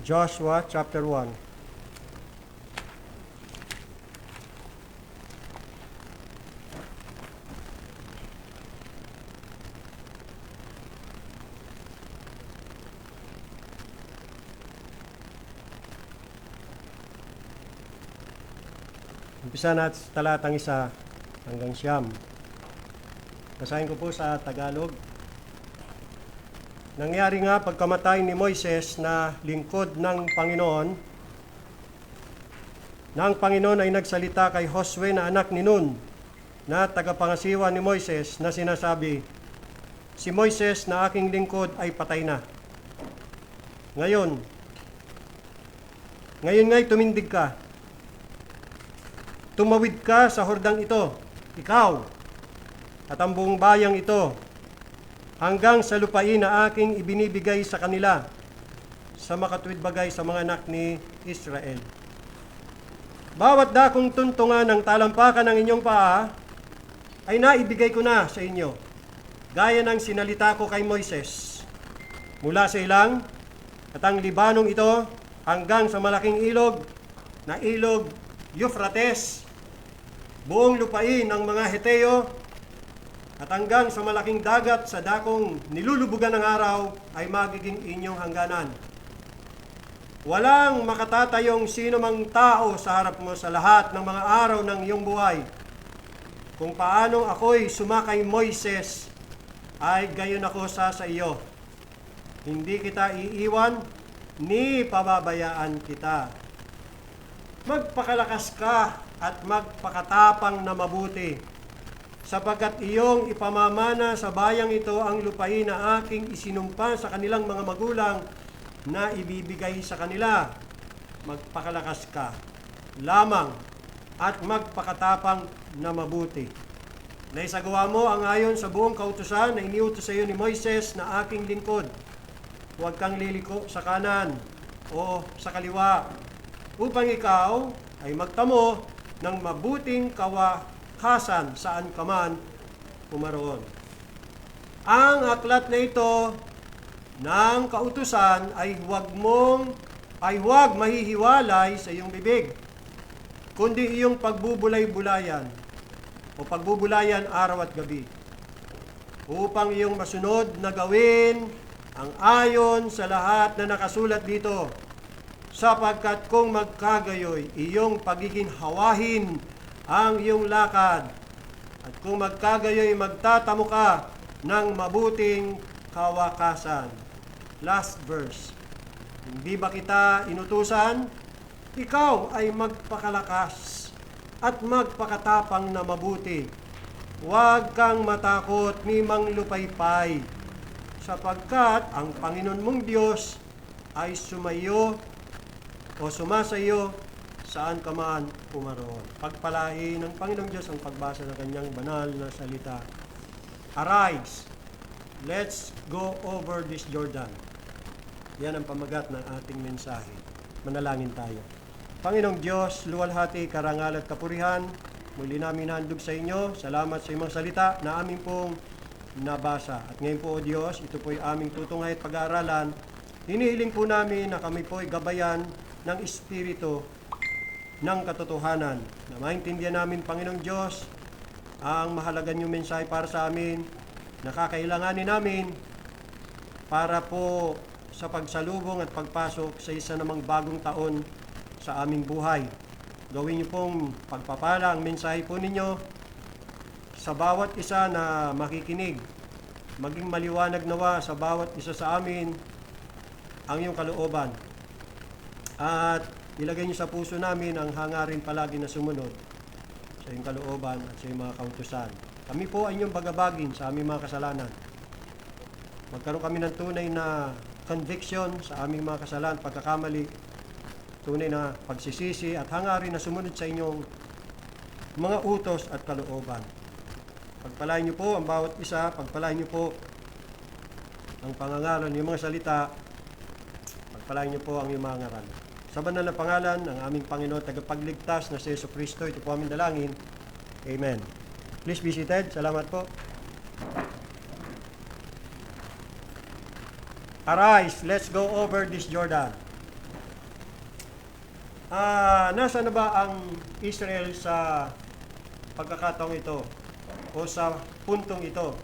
Joshua chapter 1. Umpisa natin sa talatang 1 hanggang 9. Basahin ko po sa Tagalog. Nangyari nga pagkamatay ni Moises na lingkod ng Panginoon, na ang Panginoon ay nagsalita kay Josue na anak ni Nun, na tagapangasiwa ni Moises, na sinasabi, si Moises na aking lingkod ay patay na. Ngayon nga'y tumindig ka. Tumawid ka sa hordang ito, ikaw, at ang buong bayang ito, hanggang sa lupain na aking ibinibigay sa kanila, sa makatuwid bagay sa mga anak ni Israel. Bawat dakong tuntungan ng talampakan ng inyong paa, ay naibigay ko na sa inyo, gaya ng sinalita ko kay Moises. Mula sa ilang, at ang Libanong ito, hanggang sa malaking ilog, na ilog Euphrates, buong lupain ng mga Heteo, at hanggang sa malaking dagat sa dakong nilulubugan ng araw ay magiging inyong hangganan. Walang makatatayong sino mang tao sa harap mo sa lahat ng mga araw ng iyong buhay. Kung paano ako'y sumakay Moises, ay gayon ako sa iyo. Hindi kita iiwan, ni pababayaan kita. Magpakalakas ka at magpakatapang na mabuti, sapagkat iyong ipamamana sa bayang ito ang lupain na aking isinumpa sa kanilang mga magulang na ibibigay sa kanila. Magpakalakas ka lamang at magpakatapang na mabuti. Naisagawa mo ang ayon sa buong kautusan na iniutos sa iyo ni Moises na aking lingkod. Huwag kang liliko sa kanan o sa kaliwa, upang ikaw ay magtamo ng mabuting kawakasan saan ka man pumaroon. Ang aklat na ito ng kautusan ay huwag mahihiwalay sa iyong bibig, kundi iyong pagbubulay-bulayan o pagbubulayan araw at gabi, upang iyong masunod na gawin ang ayon sa lahat na nakasulat dito, sapagkat kung magkagayoy, iyong pagiginhawahin ang iyong lakad, at kung magkagayoy, magtatamo ka ng mabuting kawakasan. Last verse. Hindi ba kita inutusan? Ikaw ay magpakalakas at magpakatapang na mabuti. Huwag kang matakot ni manglupaypay, sapagkat ang Panginoon mong Diyos ay sumasayo saan ka man pumaroon. Pagpalain ng Panginoong Diyos ang pagbasa ng kanyang banal na salita. Arise, let's go over this Jordan. Yan ang pamagat ng ating mensahe. Manalangin tayo. Panginoong Diyos, luwalhati, karangal at kapurihan, muli namin handog sa inyo. Salamat sa iyong salita na aming pong nabasa. At ngayon po, O Diyos, ito po'y aming tutunghay at pag-aaralan. Hinihiling po namin na kami po'y gabayan ng Espiritu ng katotohanan. Na maintindihan namin, Panginoong Diyos, ang mahalaga niyong mensahe para sa amin, nakakailanganin namin para po sa pagsalubong at pagpasok sa isa namang bagong taon sa aming buhay. Gawin niyo pong pagpapala ang mensahe po ninyo sa bawat isa na makikinig. Maging maliwanag nawa sa bawat isa sa amin ang iyong kalooban. At ilagay niyo sa puso namin ang hangarin palagi na sumunod sa iyong kalooban at sa iyong mga kautusan. Kami po ay inyong bagabagin sa aming mga kasalanan. Magkaroon kami ng tunay na conviction sa aming mga kasalanan, pagkakamali, tunay na pagsisisi at hangarin na sumunod sa inyong mga utos at kalooban. Pagpalain niyo po ang bawat isa, pagpalain niyo po ang pangangalan ng mga salita, pagpalain niyo po ang iyong mga ngaral. Sa banal na pangalan ng aming Panginoon, tagapagligtas na si Jesucristo, ito po aming dalangin. Amen. Please be seated. Salamat po. Arise, let's go over this Jordan. Nasa na ba ang Israel sa pagkakataong ito o sa puntong ito?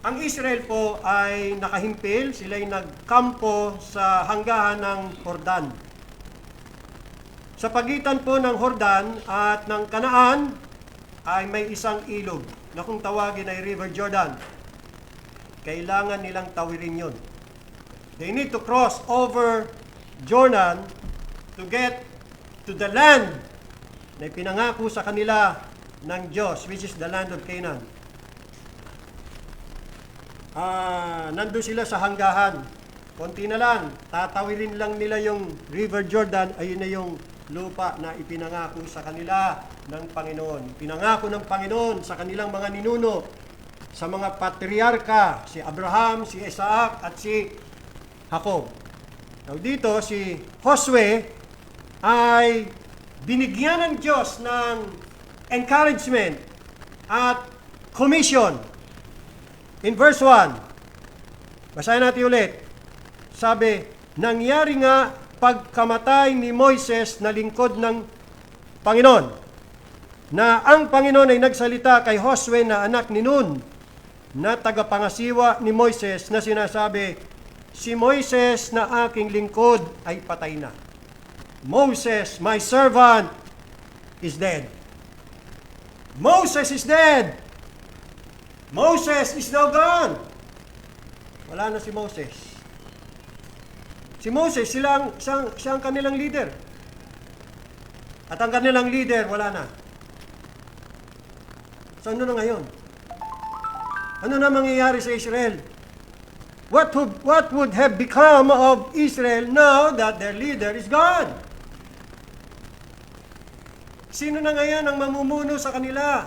Ang Israel po ay nakahimpil, sila'y nagkampo sa hanggahan ng Hordan. Sa pagitan po ng Hordan at ng Kanaan ay may isang ilog na kung tawagin ay River Jordan. Kailangan nilang tawirin yun. They need to cross over Jordan to get to the land na pinangako sa kanila ng Diyos, which is the land of Canaan. Nandun sila sa hanggahan. Konti na lang, tatawirin lang nila yung River Jordan, ayun na yung lupa na ipinangako sa kanila ng Panginoon. Pinangako ng Panginoon sa kanilang mga ninuno, sa mga patriarka, si Abraham, si Isaac, at si Jacob. Now dito, si Josue ay binigyan ng Diyos ng encouragement at commission. In verse 1, basahin natin ulit. Sabi, nangyari nga pagkamatay ni Moises na lingkod ng Panginoon, na ang Panginoon ay nagsalita kay Josue na anak ni Nun, na tagapangasiwa ni Moises, na sinasabi, si Moises na aking lingkod ay patay na. Moses, my servant, is dead. Moses is dead. Moses is now gone. Wala na si Moses. Si Moses, siya ang kanilang leader. At ang kanilang leader, wala na. So ano na ngayon? Ano na mangyayari sa Israel? What would have become of Israel now that their leader is gone? Sino na ngayon ang mamumuno sa kanila?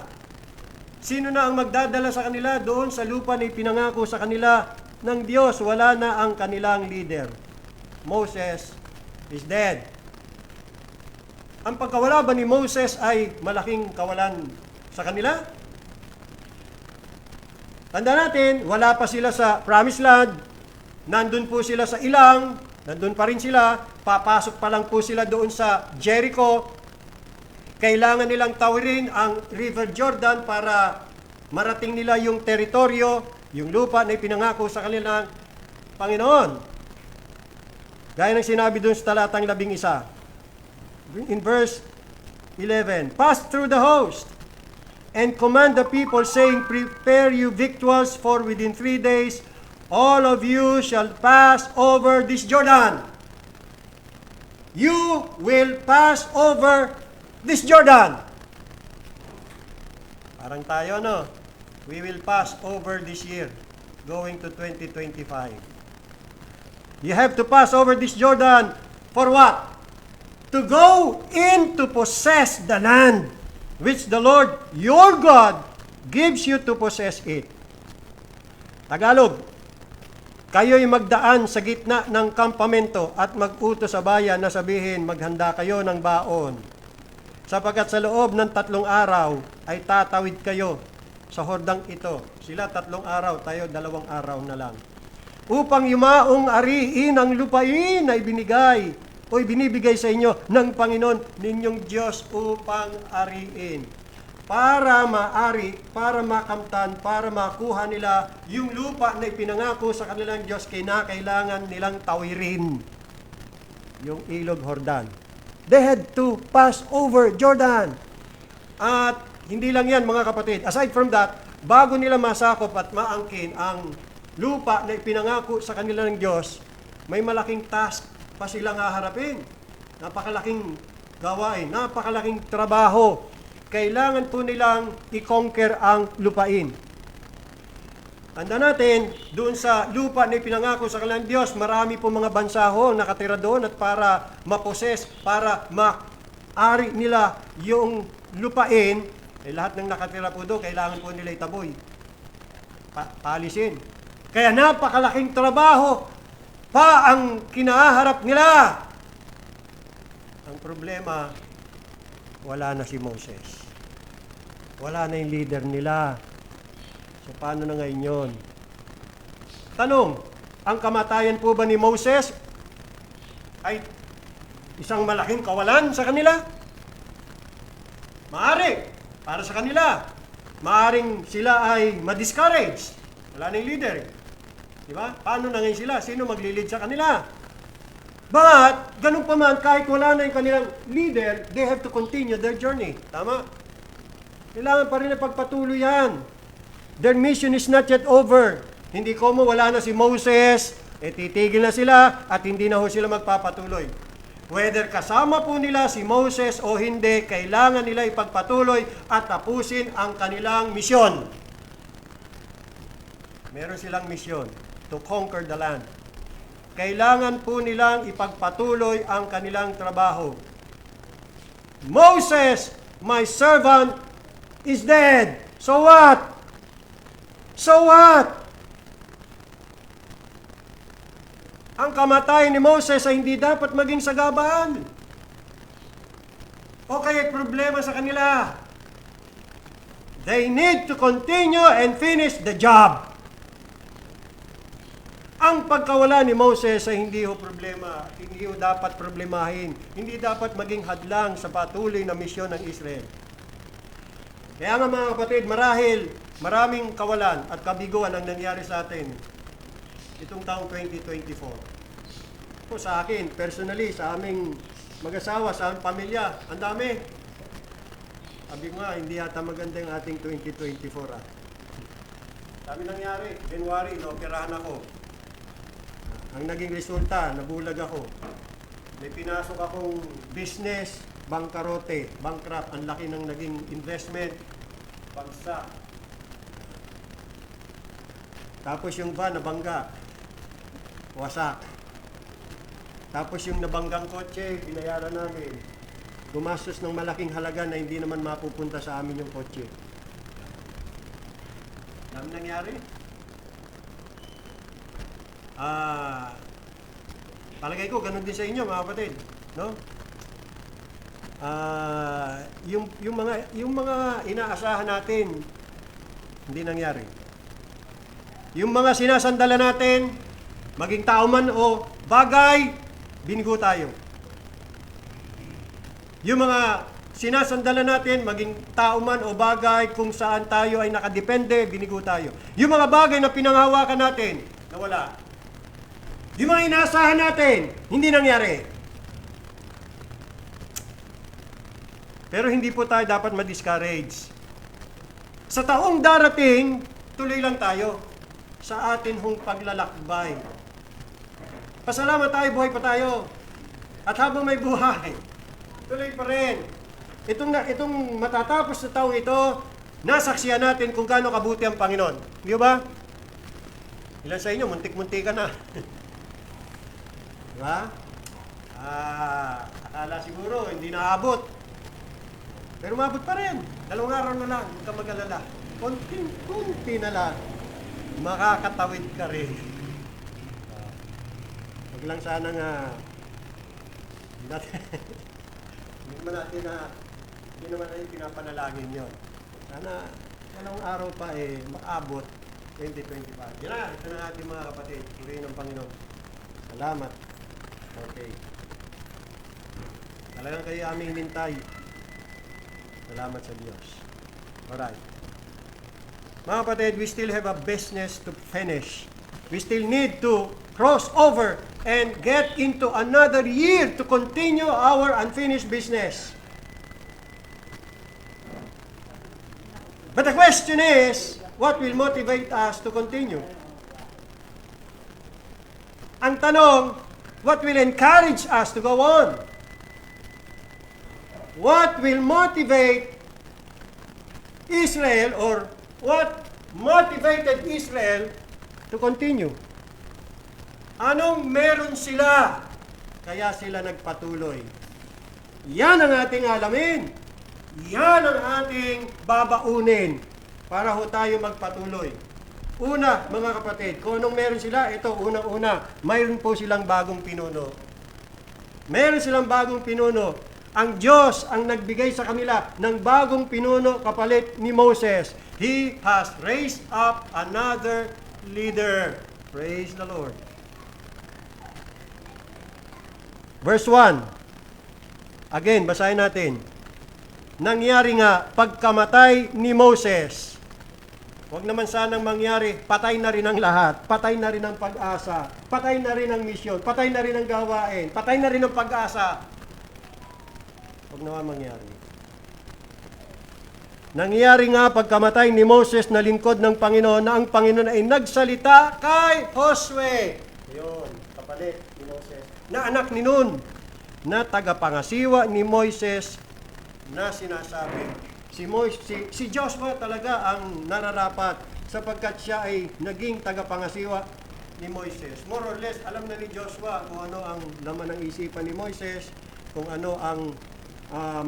Sino na ang magdadala sa kanila doon sa lupa na ipinangako sa kanila ng Diyos? Wala na ang kanilang leader. Moses is dead. Ang pagkawala ba ni Moses ay malaking kawalan sa kanila? Tanda natin, wala pa sila sa Promised Land. Nandun po sila sa ilang. Nandun pa rin sila. Papasok pa lang po sila doon sa Jericho. Kailangan nilang tawirin ang River Jordan para marating nila yung teritoryo, yung lupa na ipinangako sa kanilang Panginoon. Gaya ng sinabi doon sa talatang 11. In verse 11, pass through the host and command the people, saying, prepare you victuals, for within 3 days all of you shall pass over this Jordan. You will pass over this Jordan. Parang tayo, no? We will pass over this year, going to 2025. You have to pass over this Jordan for what? To go in to possess the land which the Lord your God gives you to possess it. Tagalog, kayo'y magdaan sa gitna ng kampamento at mag-utos sa bayan na sabihin, maghanda kayo ng baon. Sapagkat sa loob ng 3 araw ay tatawid kayo sa hordang ito. Sila 3 araw, tayo 2 araw na lang. Upang yumaong ariin ang lupain na ibinigay o ibinibigay sa inyo ng Panginoon ninyong Diyos upang ariin. Para maari, para makamtan, para makuha nila yung lupa na ipinangako sa kanilang Diyos, kailangan nilang tawirin yung ilog Hordan. They had to pass over Jordan. At hindi lang yan mga kapatid. Aside from that, bago nila masakop at maangkin ang lupa na ipinangako sa kanila ng Diyos, may malaking task pa silang haharapin. Napakalaking gawain, napakalaking trabaho. Kailangan po nilang i-conquer ang lupain. Tanda natin, doon sa lupa na ipinangako sa kanilang Diyos, marami po mga bansa ho nakatira doon at para maposes, para ma-ari nila yung lupain, lahat ng nakatira po doon, kailangan po nila itaboy. Paalisin. Kaya napakalaking trabaho pa ang kinaharap nila. Ang problema, wala na si Moses. Wala na yung leader nila. So, paano na ngayon yun? Tanong, ang kamatayan po ba ni Moses ay isang malaking kawalan sa kanila? Maari, para sa kanila. Maaring sila ay ma-discourage. Wala nang leader. Diba? Paano na ngayon sila? Sino magli-lead sa kanila? But, ganun pa man, kahit wala na yung kanilang leader, they have to continue their journey. Tama? Kailangan pa rin na pagpatuloy yan. Their mission is not yet over. Hindi ko mo, wala na si Moses, titigil na sila at hindi na ho sila magpapatuloy. Whether kasama po nila si Moses o hindi, kailangan nila ipagpatuloy at tapusin ang kanilang misyon. Meron silang misyon to conquer the land. Kailangan po nilang ipagpatuloy ang kanilang trabaho. Moses, my servant, is dead. So what? So what? Ang kamatayan ni Moses ay hindi dapat maging sagabaan. O kaya problema sa kanila. They need to continue and finish the job. Ang pagkawala ni Moses ay hindi ho problema, hindi ho dapat problemahin, hindi dapat maging hadlang sa patuloy na misyon ng Israel. Kaya nga mga kapatid, marahil maraming kawalan at kabiguan ang nangyari sa atin itong taong 2024. Po sa akin, personally, sa aming mag-asawa, sa aming pamilya, ang dami. Sabi ko nga, hindi yata maganda yung ating 2024. Dami nangyari. January, inoperahan ako. Ang naging resulta, nabulag ako. May pinasok akong business, bangkarote, bankrupt. Ang laki ng naging investment, bagsak. Tapos yung van, nabangga. Wasak. Tapos yung nabanggang kotse, binayaran namin. Gumastos ng malaking halaga na hindi naman mapupunta sa amin yung kotse. Dami nangyari? Palagay ko, ganun din sa inyo mga kapatid. No? Yung mga inaasahan natin, hindi nangyari. Yung mga sinasandalan natin, maging tao man o bagay, binigo tayo. Yung mga sinasandalan natin, maging tao man o bagay, kung saan tayo ay nakadepende, binigo tayo. Yung mga bagay na pinanghawakan natin, nawala. Yung mga inaasahan natin, hindi nangyari. Pero hindi po tayo dapat ma-discourage. Sa taong darating, tuloy lang tayo sa atin hong paglalakbay. Pasalamat tayo, buhay pa tayo. At habang may buhay, tuloy pa rin. Itong matatapos na taong ito, nasaksiyan natin kung gaano kabuti ang Panginoon. Di ba? Ilan sa inyo, muntik-muntik ka na. Diba? Akala siguro, hindi naabot. Pero umabot pa rin. 2 araw na lang, huwag ka mag-alala. Kunti na lang, makakatawid ka rin. Huwag lang sana nga, hindi naman natin pinapanalangin yun. Sana 2 araw pa makabot 2025. Yan na, ito na natin mga kapatid. Purihin ng Panginoon. Salamat. Okay. Talagang kayo aming hintay. Salamat sa Diyos. Alright. Mga kapatid, we still have a business to finish. We still need to cross over and get into another year to continue our unfinished business. But the question is, what will motivate us to continue? Ang tanong, what will encourage us to go on? What will motivate Israel, or what motivated Israel to continue? Anong meron sila kaya sila nagpatuloy? Yan ang ating alamin. Yan ang ating babaunin para ho tayo magpatuloy. Una, mga kapatid, kung anong meron sila, ito, unang-una, mayroon po silang bagong pinuno. Meron silang bagong pinuno. Ang Diyos ang nagbigay sa kanila ng bagong pinuno kapalit ni Moses. He has raised up another leader. Praise the Lord. Verse 1. Again, basahin natin. Nangyari nga, pagkamatay ni Moses, huwag naman sanang mangyari, patay na rin ang lahat, patay na rin ang pag-asa, patay na rin ang misyon, patay na rin ang gawain, patay na rin ang pag-asa. Huwag naman mangyari. Nangyari nga pagkamatay ni Moses na lingkod ng Panginoon na ang Panginoon ay nagsalita kay Josue. Yun, kapalit ni Moses. Na anak ni Nun, na tagapangasiwa ni Moises na sinasabi. Si Joshua talaga ang nararapat sapagkat siya ay naging tagapangasiwa ni Moises. More or less, alam na ni Joshua kung ano ang laman ng isipan ni Moises, kung ano ang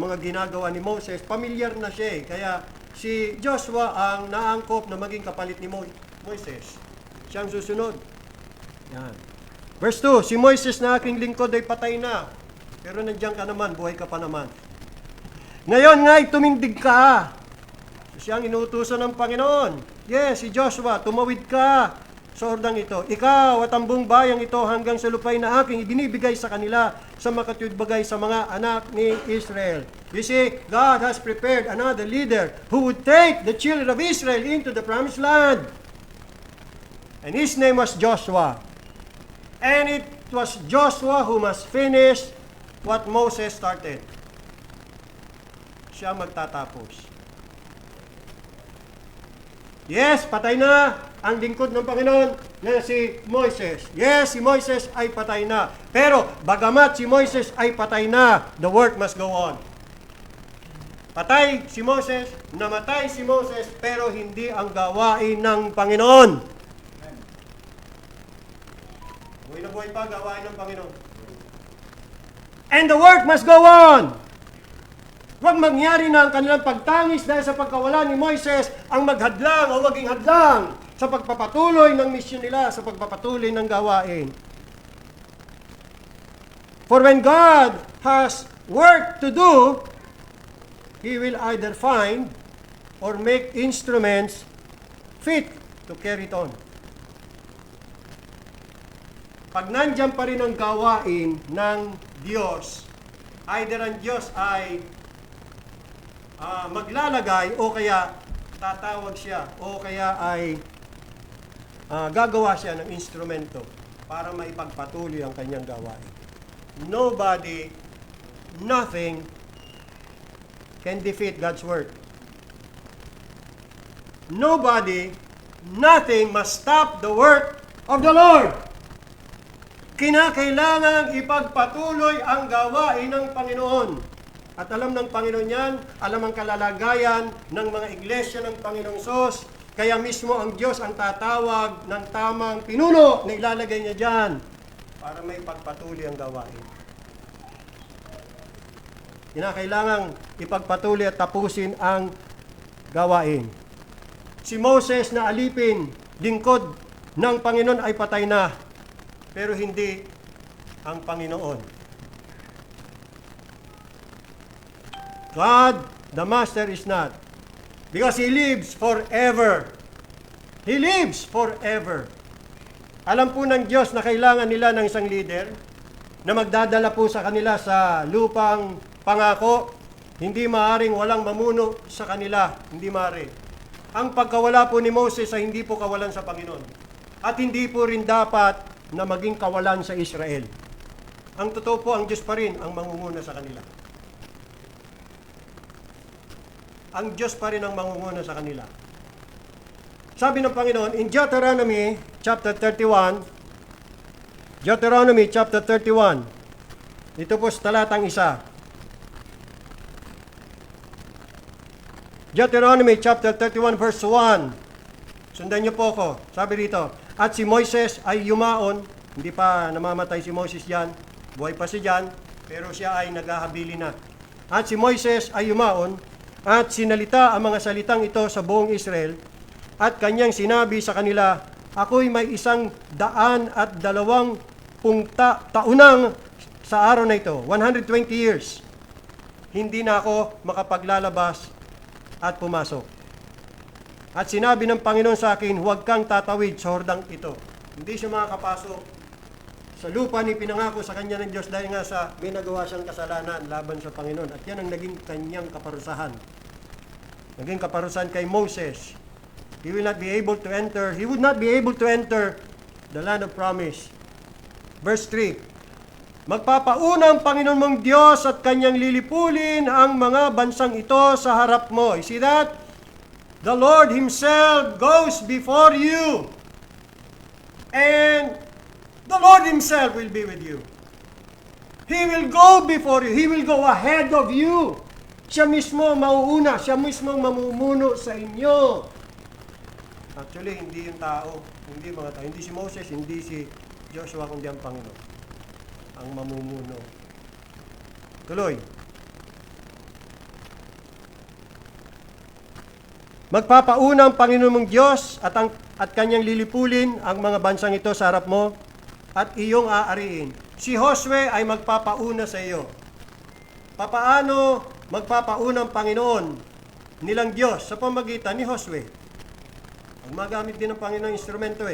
mga ginagawa ni Moses. Familiar na siya eh. Kaya si Joshua ang naangkop na maging kapalit ni Moises. Siyang susunod. Yan. Verse 2, si Moises na aking lingkod ay patay na. Pero nandiyan ka naman, buhay ka pa naman. Ngayon nga, tumindig ka. Siya ang inuutusan ng Panginoon. Yes, si Joshua, tumawid ka sa ordang ito. Ikaw at ang buong bayang ito hanggang sa lupay na aking ibinibigay sa kanila sa makatutbagay sa mga anak ni Israel. You see, God has prepared another leader who would take the children of Israel into the promised land. And his name was Joshua. And it was Joshua who must finish what Moses started. Siya magtatapos. Yes, patay na ang lingkod ng Panginoon na si Moises. Yes, si Moises ay patay na. Pero bagamat si Moises ay patay na, the work must go on. Patay si Moses, namatay si Moses, pero hindi ang gawain ng Panginoon. Buhay na buhay pa, gawain ng Panginoon. And the work must go on. Huwag mangyari na ang kanilang pagtangis dahil sa pagkawala ni Moises ang maghadlang o maging hadlang sa pagpapatuloy ng misyon nila, sa pagpapatuloy ng gawain. For when God has work to do, He will either find or make instruments fit to carry it on. Pag nandyan pa rin ang gawain ng Diyos, either ang Diyos ay maglalagay o kaya tatawag siya o kaya ay gagawa siya ng instrumento para maipagpatuloy ang kanyang gawain. Nobody, nothing can defeat God's work. Nobody, nothing must stop the work of the Lord. Kinakailangan ipagpatuloy ang gawain ng Panginoon. At alam ng Panginoon yan, alam ang kalalagayan ng mga iglesia ng Panginoong Sos, kaya mismo ang Diyos ang tatawag ng tamang pinuno na ilalagay niya dyan para may pagpatuloy ang gawain. Kinakailangan ipagpatuloy at tapusin ang gawain. Si Moses na alipin, lingkod ng Panginoon ay patay na, pero hindi ang Panginoon. God, the Master, is not. Because He lives forever. He lives forever. Alam po ng Diyos na kailangan nila ng isang leader na magdadala po sa kanila sa lupang pangako. Hindi maaring walang mamuno sa kanila. Hindi maaari. Ang pagkawala po ni Moses ay hindi po kawalan sa Panginoon. At hindi po rin dapat na maging kawalan sa Israel. Ang totoo po, ang Diyos pa rin ang mangunguna sa kanila. Ang Diyos pa rin ang mangunguna sa kanila. Sabi ng Panginoon, in Deuteronomy chapter 31, Deuteronomy chapter 31, ito po sa talatang 1. Deuteronomy chapter 31 verse 1. Sundan niyo po ako. Sabi dito, at si Moises ay yumaon, hindi pa namamatay si Moses diyan, buhay pa siya diyan, pero siya ay naghahabili na. At si Moises ay yumaon, at sinalita ang mga salitang ito sa buong Israel, at kanyang sinabi sa kanila, ako'y may 120 taunang sa araw na ito, 120 years. Hindi na ako makapaglalabas at pumasok. At sinabi ng Panginoon sa akin, huwag kang tatawid sa hordang ito. Hindi siya makakapasok Sa lupa ni pinangako sa kanya ng Diyos dahil nga sa may nagawa siyang kasalanan laban sa Panginoon. At yan ang naging kanyang kaparusahan. Naging kaparusahan kay Moses. He will not be able to enter. He would not be able to enter the land of promise. Verse 3. Magpapauna ang Panginoon mong Diyos at kanyang lilipulin ang mga bansang ito sa harap mo. You see that? The Lord Himself goes before you. And the Lord Himself will be with you. He will go before you. He will go ahead of you. Siya mismo mauuna. Siya mismo mamumuno sa inyo. Actually, hindi yung tao. Hindi mga tao. Hindi si Moses, hindi si Joshua, kundi ang Panginoon ang mamumuno. Tuloy. Magpapauna ang Panginoon mong Diyos at kanyang lilipulin ang mga bansang ito sa harap mo at iyong aariin. Si Josue ay magpapauna sa iyo. Papaano magpapauna ang Panginoon nilang Diyos sa pamagitan ni Josue? Magamit din ng Panginoon instrumento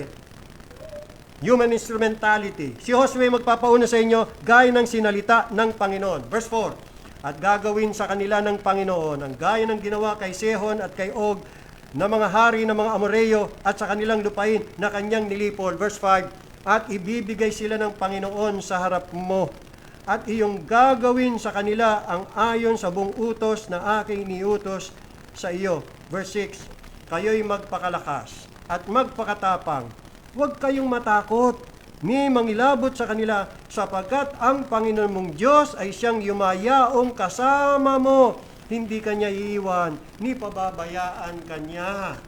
Human instrumentality. Si Josue magpapauna sa inyo gaya ng sinalita ng Panginoon. Verse 4. At gagawin sa kanila ng Panginoon ang gaya ng ginawa kay Sehon at kay Og na mga hari ng mga Amoreo at sa kanilang lupain na kanyang nilipol. Verse 5. At ibibigay sila ng Panginoon sa harap mo. At iyong gagawin sa kanila ang ayon sa buong utos na aking niutos sa iyo. Verse 6. Kayo'y magpakalakas at magpakatapang. Huwag kayong matakot, ni mangilabot sa kanila, sapagkat ang Panginoon mong Diyos ay siyang yumayaong kasama mo. Hindi kanya iiwan, ni pababayaan kanya.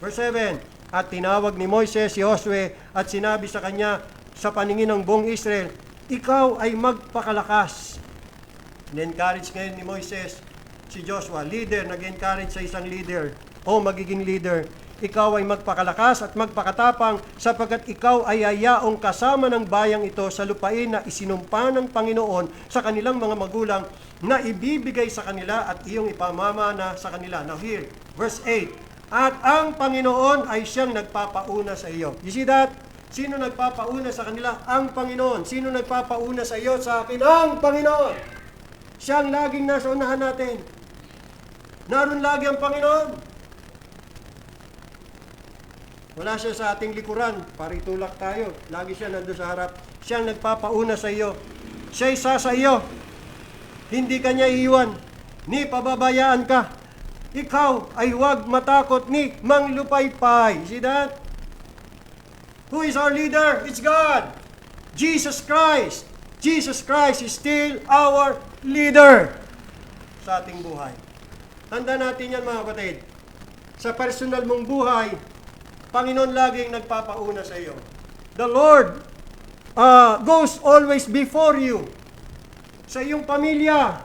Verse 7. At tinawag ni Moises si Josue at sinabi sa kanya sa paningin ng buong Israel, ikaw ay magpakalakas. Na-encourage ngayon ni Moises si Joshua, leader, nag-encourage sa isang leader o magiging leader. Ikaw ay magpakalakas at magpakatapang sapagkat ikaw ay ayaong kasama ng bayang ito sa lupain na isinumpa ng Panginoon sa kanilang mga magulang na ibibigay sa kanila at iyong ipamamana sa kanila. Now here, verse 8. At ang Panginoon ay siyang nagpapauna sa iyo. You see that? Sino nagpapauna sa kanila? Ang Panginoon. Sino nagpapauna sa iyo, sa akin? Ang Panginoon. Siyang laging nasa unahan natin. Naroon lagi ang Panginoon. Wala siya sa ating likuran, paritulak tayo. Lagi siya nandun sa harap. Siyang nagpapauna sa iyo. Siya'y sa iyo. Hindi kanya iiwan. Ni pababayaan ka. Ikaw ay huwag matakot ni manglupaypay. See that? Who is our leader? It's God. Jesus Christ. Jesus Christ is still our leader sa ating buhay. Tanda natin yan mga kapatid. Sa personal mong buhay, Panginoon laging nagpapauna sa iyo. The Lord goes always before you. Sa iyong pamilya,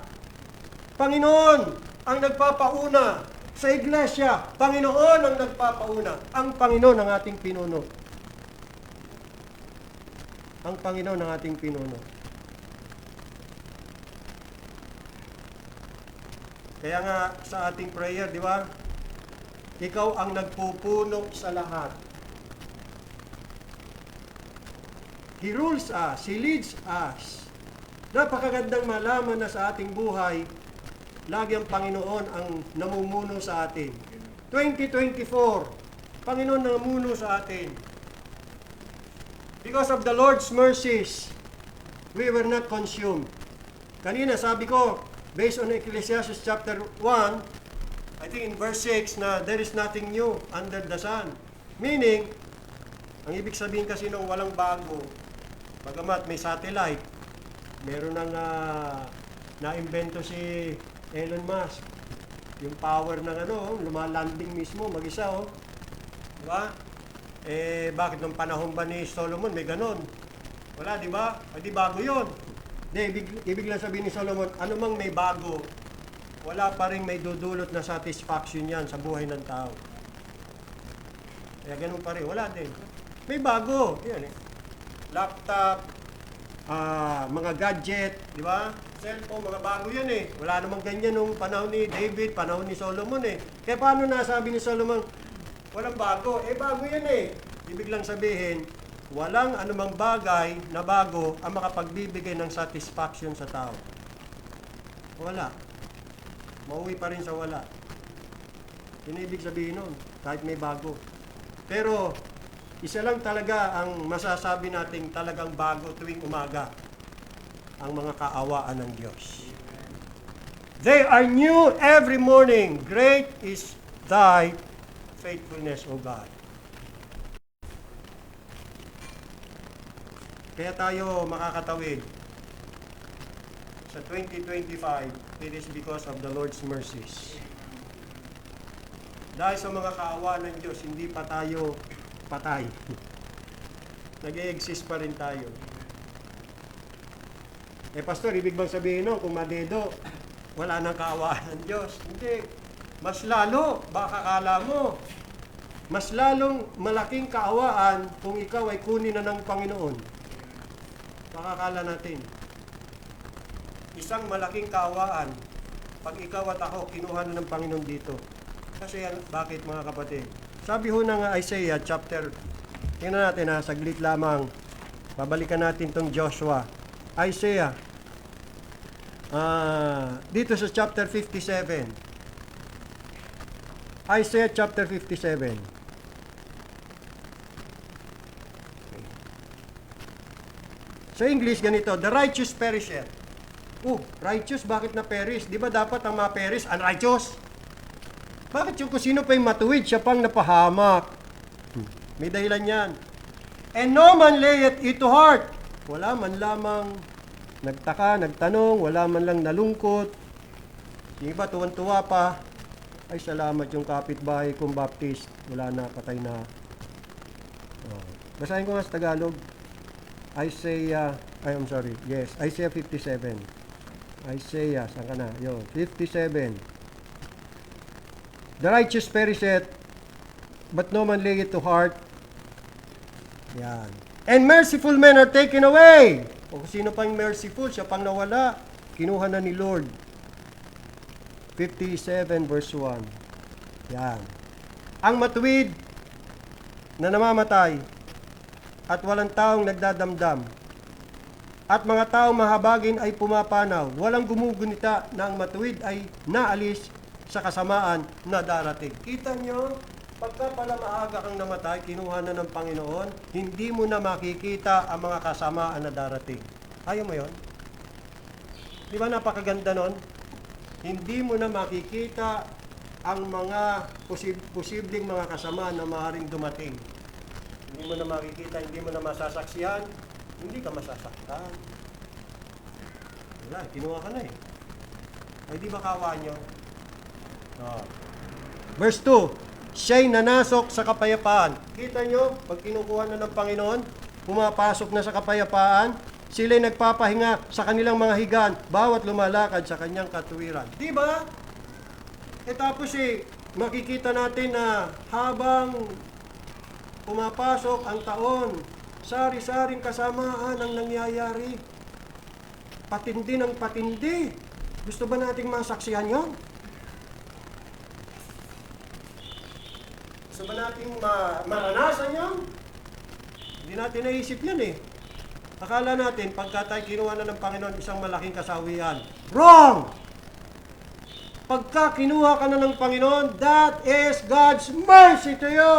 Panginoon ang nagpapauna. Sa iglesia, Panginoon ang nagpapauna. Ang Panginoon ang ating pinuno. Ang Panginoon ang ating pinuno. Kaya nga sa ating prayer, di ba? Ikaw ang nagpupuno sa lahat. He rules us. He leads us. Napakagandang malaman na sa ating buhay, lagi ang Panginoon ang namumuno sa atin. 2024, Panginoon namumuno sa atin. Because of the Lord's mercies, we were not consumed. Kanina sabi ko, based on Ecclesiastes chapter 1, I think in verse 6 na there is nothing new under the sun. Meaning, ang ibig sabihin kasi nung walang bago, bagamat may satellite, meron nang na-invento si Elon Musk. Yung power ng lumalanding mismo, mag-isa Diba? Bakit nung panahon ba ni Solomon may ganon? Wala, diba? Di bago yun. Ibig lang sabihin ni Solomon, anumang may bago, wala pa rin may dudulot na satisfaction yan sa buhay ng tao. Kaya ganun pa rin. Wala din. May bago. Yan Laptop, mga gadget, di ba? Cellphone, mga bago yan Wala namang ganyan nung panahon ni David, panahon ni Solomon Kaya paano nasabi ni Solomon, walang bago? Bago yan Ibig lang sabihin, walang anumang bagay na bago ang makapagbibigay ng satisfaction sa tao. Wala. Mauwi pa rin sa wala. Yun ibig sabihin nun, kahit may bago. Pero, isa lang talaga ang masasabi nating talagang bago tuwing umaga, ang mga kaawaan ng Diyos. They are new every morning. Great is thy faithfulness, O God. Kaya tayo makakatawid sa 2025, it is because of the Lord's mercies. Dahil sa mga kaawaan ng Diyos, hindi pa tayo patay. Nag-e-exist pa rin tayo. Pastor, ibig bang sabihin nun, kung madedo, wala nang kaawaan ng Diyos? Hindi. Mas lalo, baka kala mo, mas lalong malaking kaawaan kung ikaw ay kunin na ng Panginoon. Makakala natin. Isang malaking kaawaan, pag ikaw at ako, kinuha na ng Panginoon dito. Kasi bakit mga kapatid? Sabi ho ng Isaiah chapter, tingnan natin saglit lamang. Babalikan natin tong Joshua. Isaiah, dito sa chapter 57. Isaiah chapter 57. Sa English, ganito, the righteous perisheth. Righteous, bakit na perish? Di ba dapat ang mga perish, unrighteous? Bakit yung kung sino pa yung matuwid, siya pang napahamak? May dahilan yan. And no man layeth it to heart. Wala man lamang nagtaka, nagtanong, wala man lang nalungkot. Yung iba, tuwan-tuwa pa. Ay, salamat yung kapitbahay kong Baptist. Wala na, patay na. Basahin ko nga sa Tagalog. Isaiah 57. Isaiah, saan ka na? 57. The righteous perisheth, but no man lay it to heart. Yan. And merciful men are taken away. O kung sino pang merciful, siya pang nawala. Kinuha na ni Lord. 57 verse 1. Yan. Ang matuwid na namamatay at walang taong nagdadamdam at mga taong mahabagin ay pumapanaw. Walang gumugunita na ang matuwid ay naalis sa kasamaan na darating. Kita nyo, pagka pala maaga kang namatay, kinuha na ng Panginoon, hindi mo na makikita ang mga kasamaan na darating. Ayaw mo yon? Di ba napakaganda nun? Hindi mo na makikita ang mga posibleng mga kasamaan na maaaring dumating. Hindi mo na makikita, hindi mo na masasaksihan, hindi ka masasaktan. Wala, kinuha ka na eh. Ay di ba kawa nyo? Verse 2, siya'y nanasok sa kapayapaan. Kita nyo, pag kinukuha na ng Panginoon, pumapasok na sa kapayapaan, sila'y nagpapahinga sa kanilang mga higaan, bawat lumalakad sa kanyang katuwiran. Di ba? Tapos makikita natin na habang pumapasok ang taon, sari-saring kasamaan ang nangyayari. Patindi ng patindi. Gusto ba nating masaksihan yon? Gusto ba nating maranasan yon? Hindi natin naisip yan eh. Akala natin, pagka tayo kinuha na ng Panginoon isang malaking kasawian. Wrong! Pagka kinuha ka na ng Panginoon, that is God's mercy to you.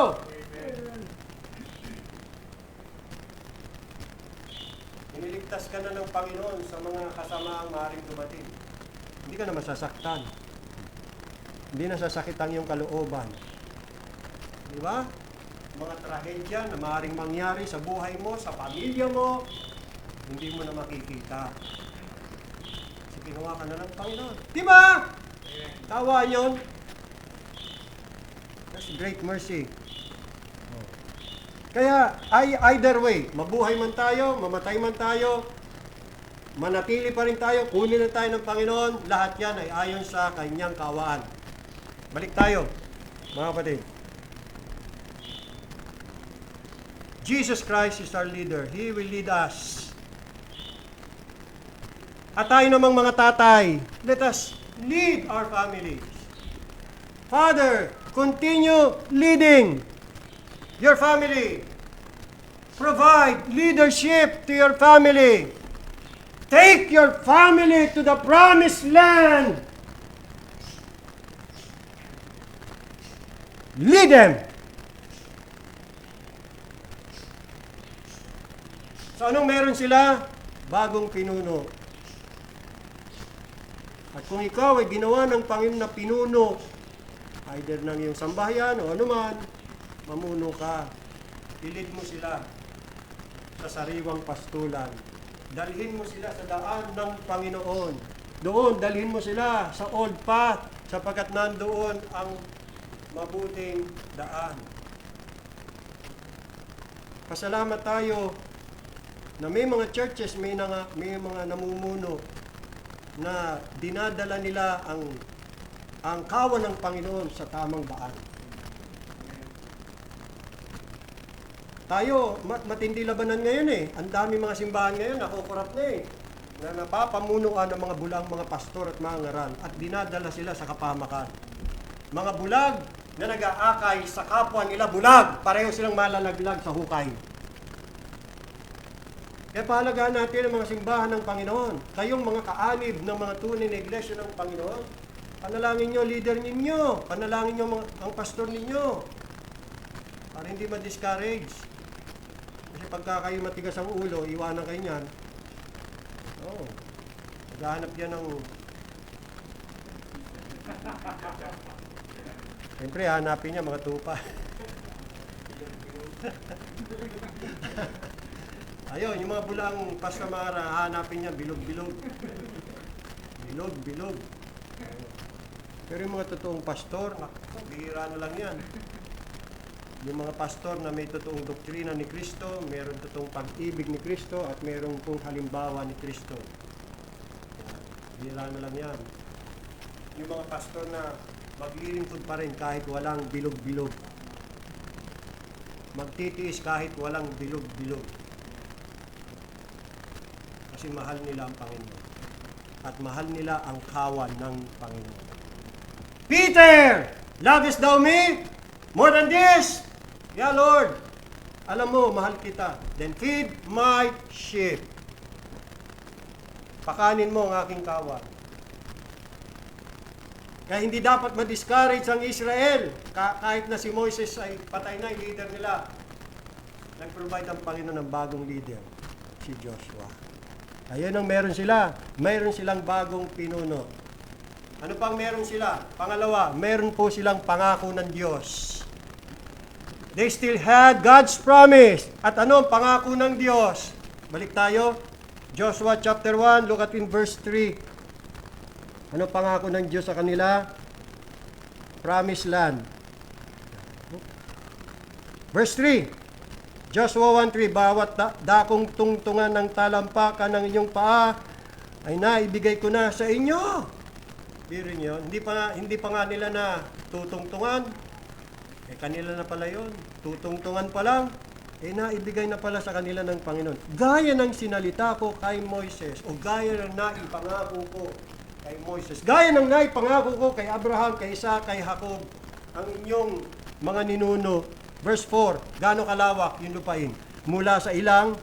Iniligtas ka na ng Panginoon sa mga kasamaang maaaring dumating. Hindi ka na masasaktan. Hindi na sasakit ang iyong kalooban. Di ba? Mga trahedya na maaaring mangyari sa buhay mo, sa pamilya mo, hindi mo na makikita. Kasi kinuha ka na ng Panginoon. Di ba? Tawa yun. That's great mercy. Kaya, either way, mabuhay man tayo, mamatay man tayo, manatili pa rin tayo, kunin na tayo ng Panginoon, lahat yan ay ayon sa kanyang kaawaan. Balik tayo, mga kapatid. Jesus Christ is our leader. He will lead us. At tayo namang mga tatay, let us lead our families. Father, continue leading your family Provide leadership to your family. Take your family to the promised land. Lead them. So anong meron sila? Bagong pinuno. At kung ikaw ay ginawa ng Panginoon na pinuno, either ng iyong sambahayan o anuman, mamuno ka. Ilid mo sila sa sariwang pastulan. Dalhin mo sila sa daan ng Panginoon. Doon, dalhin mo sila sa old path, sapagkat nandoon ang mabuting daan. Pasalamat tayo na may mga churches, may mga namumuno na dinadala nila ang kawan ng Panginoon sa tamang daan. Tayo, matindi labanan ngayon eh. Ang dami mga simbahan ngayon, nakukurap na eh. Na napapamunuan ng mga bulang, mga pastor at mga ngaral. At dinadala sila sa kapamakan. Mga bulag na nag-aakay sa kapwa nila bulag. Pareho silang malalaglag sa hukay. Kaya pahalagaan natin ang mga simbahan ng Panginoon. Kayong mga kaanib ng mga tunay na iglesia ng Panginoon. Panalangin nyo, leader ninyo. Panalangin nyo ang pastor ninyo. Para hindi ma-discourage. Kasi pagka kayo matigas ang ulo, iwanan kayo niyan. Naghahanap yan ng... Siyempre, hanapin niya mga tupa. Ayun, yung mga bulang paskamara, hanapin niya bilog-bilog. Bilog-bilog. Pero yung mga totoong pastor, bihira na lang yan. Yung mga pastor na may totoong doktrina ni Kristo, mayroong totoong pag-ibig ni Kristo, at mayroong pong halimbawa ni Kristo. Bihira na lang yan. Yung mga pastor na maglilingkod pa rin kahit walang bilog-bilog. Magtitiis kahit walang bilog-bilog. Kasi mahal nila ang Panginoon. At mahal nila ang kawan ng Panginoon. Peter! Lovest thou me? More than this? Yeah, Lord. Alam mo, mahal kita. Then feed my sheep. Pakanin mo ang aking kawan. Kaya hindi dapat ma-discourage ang Israel. Kahit na si Moises ay patay na, yung leader nila. Nag-provide ang Panginoon ng bagong leader, si Joshua. Ayun ang meron sila. Meron silang bagong pinuno. Ano pang meron sila? Pangalawa, meron po silang pangako ng Diyos. They still had God's promise. At ano ang pangako ng Diyos? Balik tayo. Joshua chapter 1, look at in verse 3. Ano pangako ng Diyos sa kanila? Promised land. Verse 3. Joshua 1:3, bawat dakong tungtungan ng talampakan ng inyong paa ay naibigay ko na sa inyo. Biro niyo, hindi pa nga nila na tutungtungan. Kanila na pala yun. Tutungtungan pa lang. Naibigay na pala sa kanila ng Panginoon. Gaya ng sinalita ko kay Moises, o gaya ng naipangako ko kay Moises. Gaya ng naipangako ko kay Abraham, kay Isaac, kay Jacob, ang inyong mga ninuno. Verse 4, gaano kalawak yung lupain? Mula sa ilang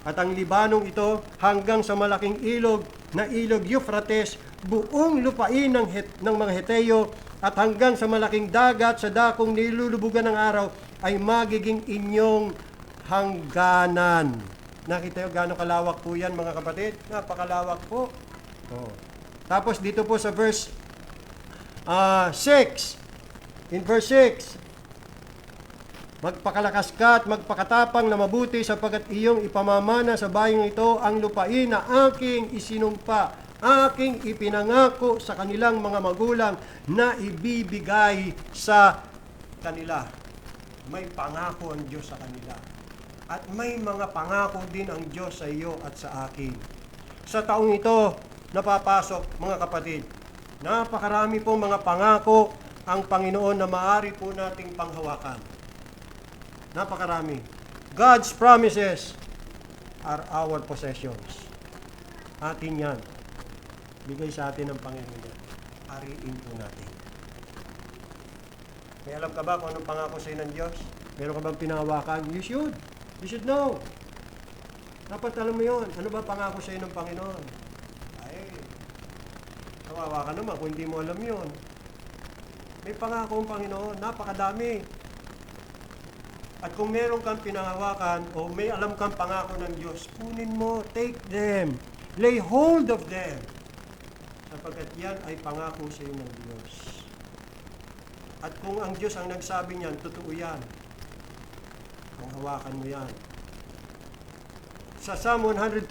at ang Libanong ito hanggang sa malaking ilog na ilog Euphrates, buong lupain ng mga Heteo at hanggang sa malaking dagat sa dakong nilulubugan ng araw ay magiging inyong hangganan. Nakita nyo gaano kalawak po yan mga kapatid? Napakalawak po. Tapos dito po sa verse 6, in verse 6, magpakalakas ka at magpakatapang na mabuti sapagkat iyong ipamamana sa bayong ito ang lupain na aking isinumpa, aking ipinangako sa kanilang mga magulang na ibibigay sa kanila. May pangako ang Diyos sa kanila. At may mga pangako din ang Diyos sa iyo at sa akin. Sa taong ito, napapasok mga kapatid, napakarami pong mga pangako ang Panginoon na maaari po nating panghawakan. Napakarami. God's promises are our possessions. Atin yan. Bigay sa atin ng Panginoon. Ariin po natin. May alam ka ba kung anong pangako sa ng Diyos? Meron ka bang pinahawakan? You should. You should know. Dapat alam mo yun. Ano ba pangako sa iyo ng Panginoon? Ay, kawawa ka naman kung hindi mo alam yun. May pangako ang Panginoon. Napakadami. At kung meron kang pinangawakan o may alam kang pangako ng Diyos, kunin mo, take them, lay hold of them. Sapagkat yan ay pangako sa iyo ng Diyos. At kung ang Diyos ang nagsabi niyan, totoo yan. Ang hawakan mo yan. Sa Psalm 121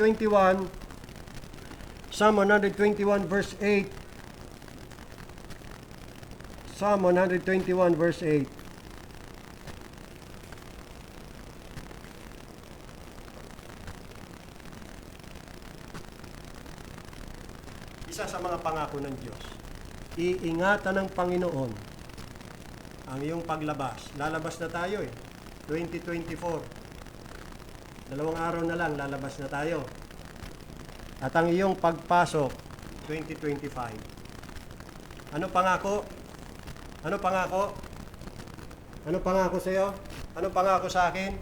verse 8, Psalm 121 verse 8, isa sa mga pangako ng Diyos. Iingatan ng Panginoon ang iyong paglabas. Lalabas na tayo 2024. 2 araw na lang, lalabas na tayo. At ang iyong pagpasok, 2025. Ano pangako? Ano pangako? Ano pangako sa iyo? Ano pangako sa akin?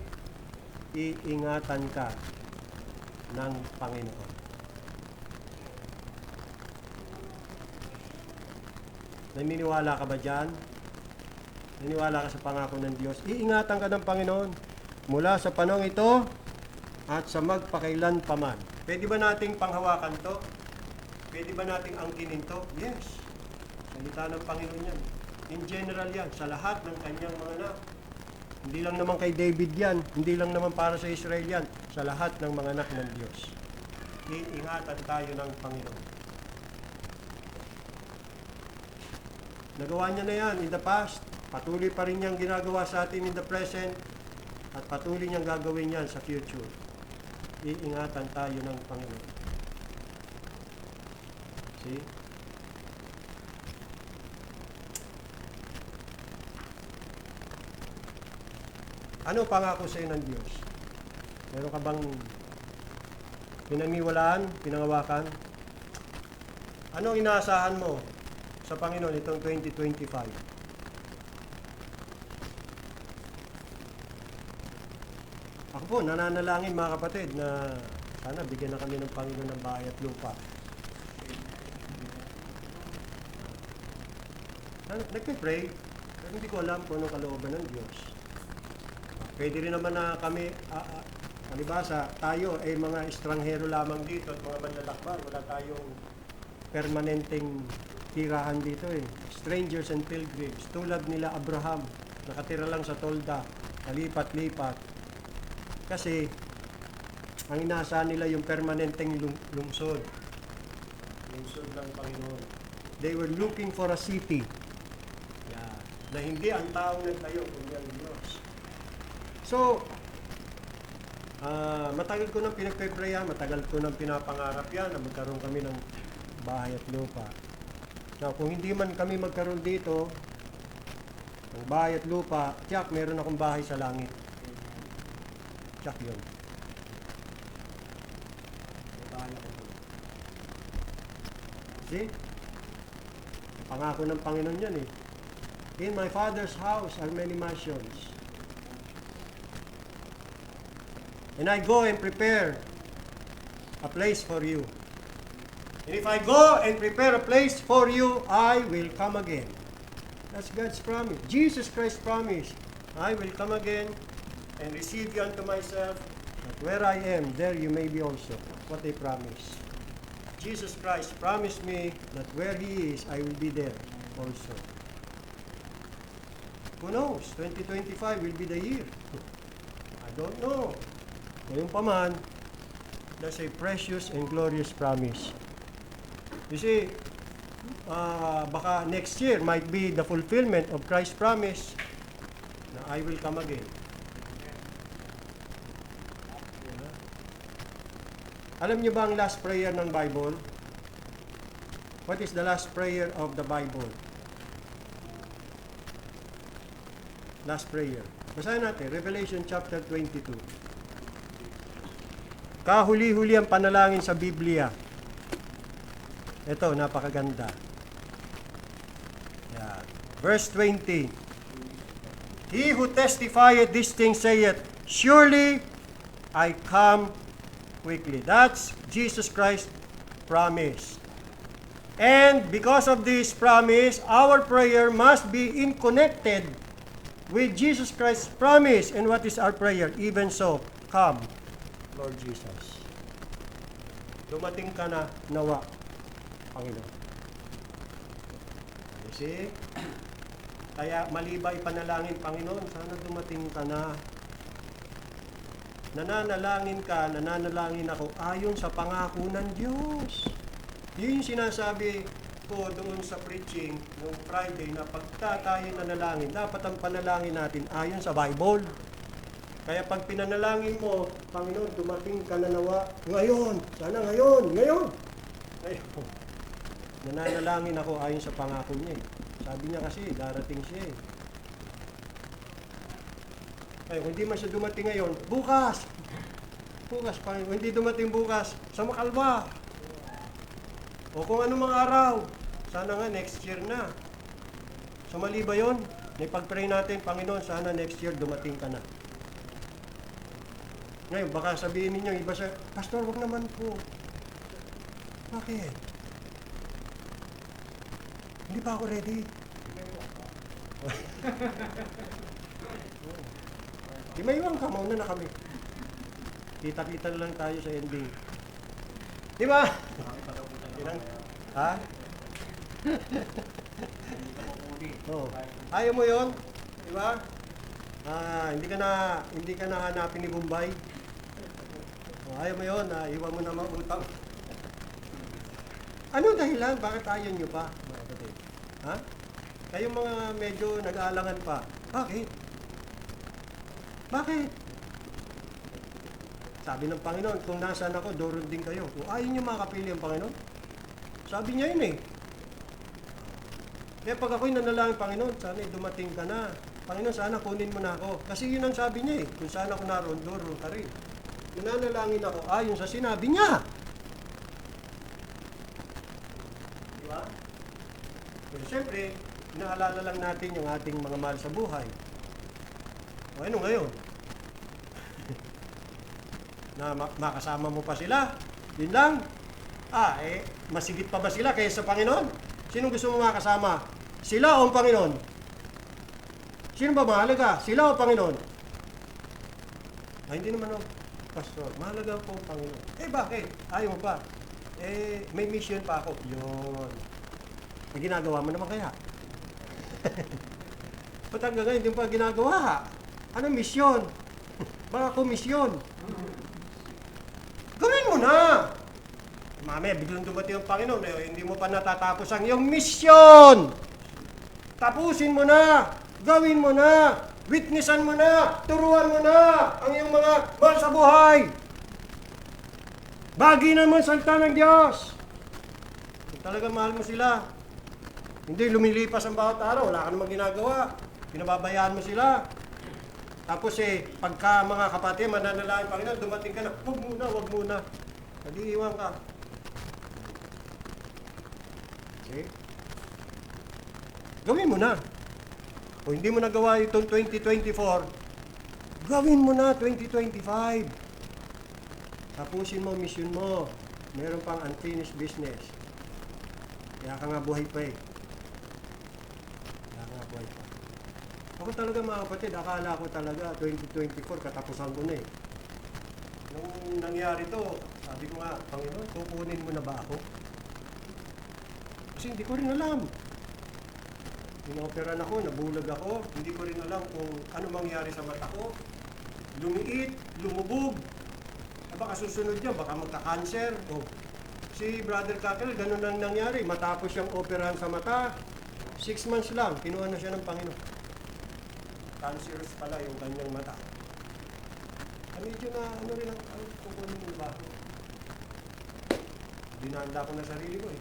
Iingatan ka ng Panginoon. Naniniwala ka ba dyan? Naniniwala ka sa pangako ng Diyos? Iingatan ka ng Panginoon mula sa panahon ito at sa magpakailan pa man. Pwede ba nating panghawakan to? Pwede ba nating angkinin to? Yes. Salita ng Panginoon yan. In general yan, sa lahat ng kanyang mga anak. Hindi lang naman kay David yan. Hindi lang naman para sa Israel yan. Sa lahat ng mga anak ng Diyos. Iingatan tayo ng Panginoon. Nagawa niya na yan in the past. Patuloy pa rin niyang ginagawa sa atin in the present. At patuloy niyang gagawin yan sa future. Iingatan tayo ng Panginoon. See? Ano pangako sa iyo ng Diyos? Meron ka bang pinaniwalaan, pinangawakan? Ano inaasahan mo sa Panginoon itong 2025? Ako po, nananalangin mga kapatid na sana bigyan na kami ng Panginoon ng bahay at lupa. Nagpipray, pero hindi ko alam kung anong kalooban ng Diyos. Pwede rin naman na kami, palibasa, tayo ay mga estranghero lamang dito at mga manlalakbay. Wala tayong permanenteng tirahan dito Strangers and pilgrims, tulad nila Abraham, nakatira lang sa tolda, kalipat-lipat. Kasi, ang inaasahan nila yung permanenteng lungsod. Lungsod ng Panginoon. They were looking for a city. Yeah. Na hindi ang taong nagtayo, kundi ang Diyos. So, matagal ko nang pinagpe-prayan, matagal ko nang pinapangarap yan na magkaroon kami ng bahay at lupa. Now, kung hindi man kami magkaroon dito, ng bahay at lupa, tiyak, meron akong bahay sa langit. Tiyak yun. May bahay ako doon. See? Pangako ng Panginoon yan In my Father's house are many mansions. And I go and prepare a place for you. And if I go and prepare a place for you, I will come again. That's God's promise. Jesus Christ promised, I will come again and receive you unto myself, that where I am, there you may be also. What a promise. Jesus Christ promised me that where He is, I will be there also. Who knows? 2025 will be the year. I don't know. Ngayon pa man, that's a precious and glorious promise. You see, baka next year might be the fulfillment of Christ's promise na I will come again. Yeah. Alam niyo ba ang last prayer ng Bible? What is the last prayer of the Bible? Last prayer. Basahin natin, Revelation chapter 22. Kahuli-huli ang panalangin sa Biblia. Ito, napakaganda. Yeah. Verse 20. He who testifieth these things saith, surely I come quickly. That's Jesus Christ promise. And because of this promise, our prayer must be in connected with Jesus Christ's promise. And what is our prayer? Even so, come, Lord Jesus. Dumating ka na, nawa, Panginoon. You see? Kaya mali ba ipanalangin, Panginoon? Sana dumating ka na. Nananalangin ka, nananalangin ako ayon sa pangako ng Diyos. Yun yung sinasabi ko doon sa preaching noong Friday na pagka tayo nanalangin, dapat ang panalangin natin ayon sa Bible. Kaya pag pinanalangin mo, Panginoon, dumating ka na nawa ngayon. Sana ngayon. Ngayon. Nananalangin ako ayon sa pangako niya. Sabi niya kasi, darating siya eh. Ay, kung hindi man siya dumating ngayon, bukas. Bukas, Panginoon. Hindi dumating bukas, sa makalba. O kung ano mga araw. Sana nga next year na. So mali ba yun? Pag-pray natin, Panginoon, sana next year dumating ka na. Ngayon, baka sabihin ninyo, iba siya, Pastor, wag naman po. Bakit? Hindi pa ako ready. Di may iwan ka, mauna na kami. Kita-kita na lang tayo sa ending. Di ba? Ha? Oh. Ayaw mo yun? Di ba? Hindi ka na hanapin ni Bombay. Oh, ayaw mo yun, iwan mo na mautang. Ano dahilan? Bakit ayaw nyo pa? Mga kapatid? Ha? Kayong mga medyo nag-aalangan pa. Bakit? Bakit? Sabi ng Panginoon, kung nasaan ako, doon din kayo. Kung ayaw nyo makapili ang Panginoon, sabi niya yun eh. Kaya pag ako'y nanalangin, Panginoon, sana dumating ka na. Panginoon, sana kunin mo na ako. Kasi yun ang sabi niya eh. Kung saan ako naroon, doon ka rin. Nanalangin ako ayon sa sinabi niya. Di ba? Pero siyempre, inaalala lang natin yung ating mga mahal sa buhay. O ano ngayon? Na makasama mo pa sila? Yun lang? Masigit pa ba sila kaysa sa Panginoon? Sino gusto mo makasama? Sila o ang Panginoon? Sino ba mahalaga? Sila o Panginoon? Hindi naman o, Pastor. Mahalaga po ang Panginoon. Bakit? Ayaw mo pa? May mission pa ako. Yun. Ginagawa mo naman kaya? Ba't hanggang ngayon hindi mo pa ginagawa? Anong misyon? Baka komisyon. Gawin mo na! Mamaya, biglang dumating ang Panginoon, hindi mo pa natatapos ang iyong misyon! Tapusin mo na! Gawin mo na! Witnessan mo na! Turuan mo na! Ang iyong mga mahal sa buhay! Bagi naman salita ng Diyos! Kung talaga mahal mo sila, hindi lumilipas ang bawat araw, wala ka namang ginagawa. Pinababayaan mo sila. Tapos pagka mga kapatid, mananalangin, Panginoon, dumating ka na, wag muna. Nag-iiwan ka. Okay? Gawin mo na. Kung hindi mo nagawa itong 2024, gawin mo na 2025. Tapusin mo, mission mo. Meron pang unfinished business. Kaya ka nga buhay pa eh. Kaya nga buhay pa. Ako talaga mga kapatid, akala ko talaga 2024 katapusan ko na eh. Nung nangyari to, sabi ko nga, Panginoon, kukunin mo na ba ako? Kasi hindi ko rin alam. Inoperan ako, nabulag ako, hindi ko rin alam kung ano mangyari sa mata ko. Lumiit, lumubog. Baka susunod niya, baka magka-cancer. Si Brother Kakel, ganun lang nangyari. Matapos siyang operahan sa mata, 6 months lang, kinuha na siya ng Panginoon. Cancerous pala yung kanyang mata. Medyo na ano rin ang kukunin mo ba? Dinanda ko na sarili ko eh.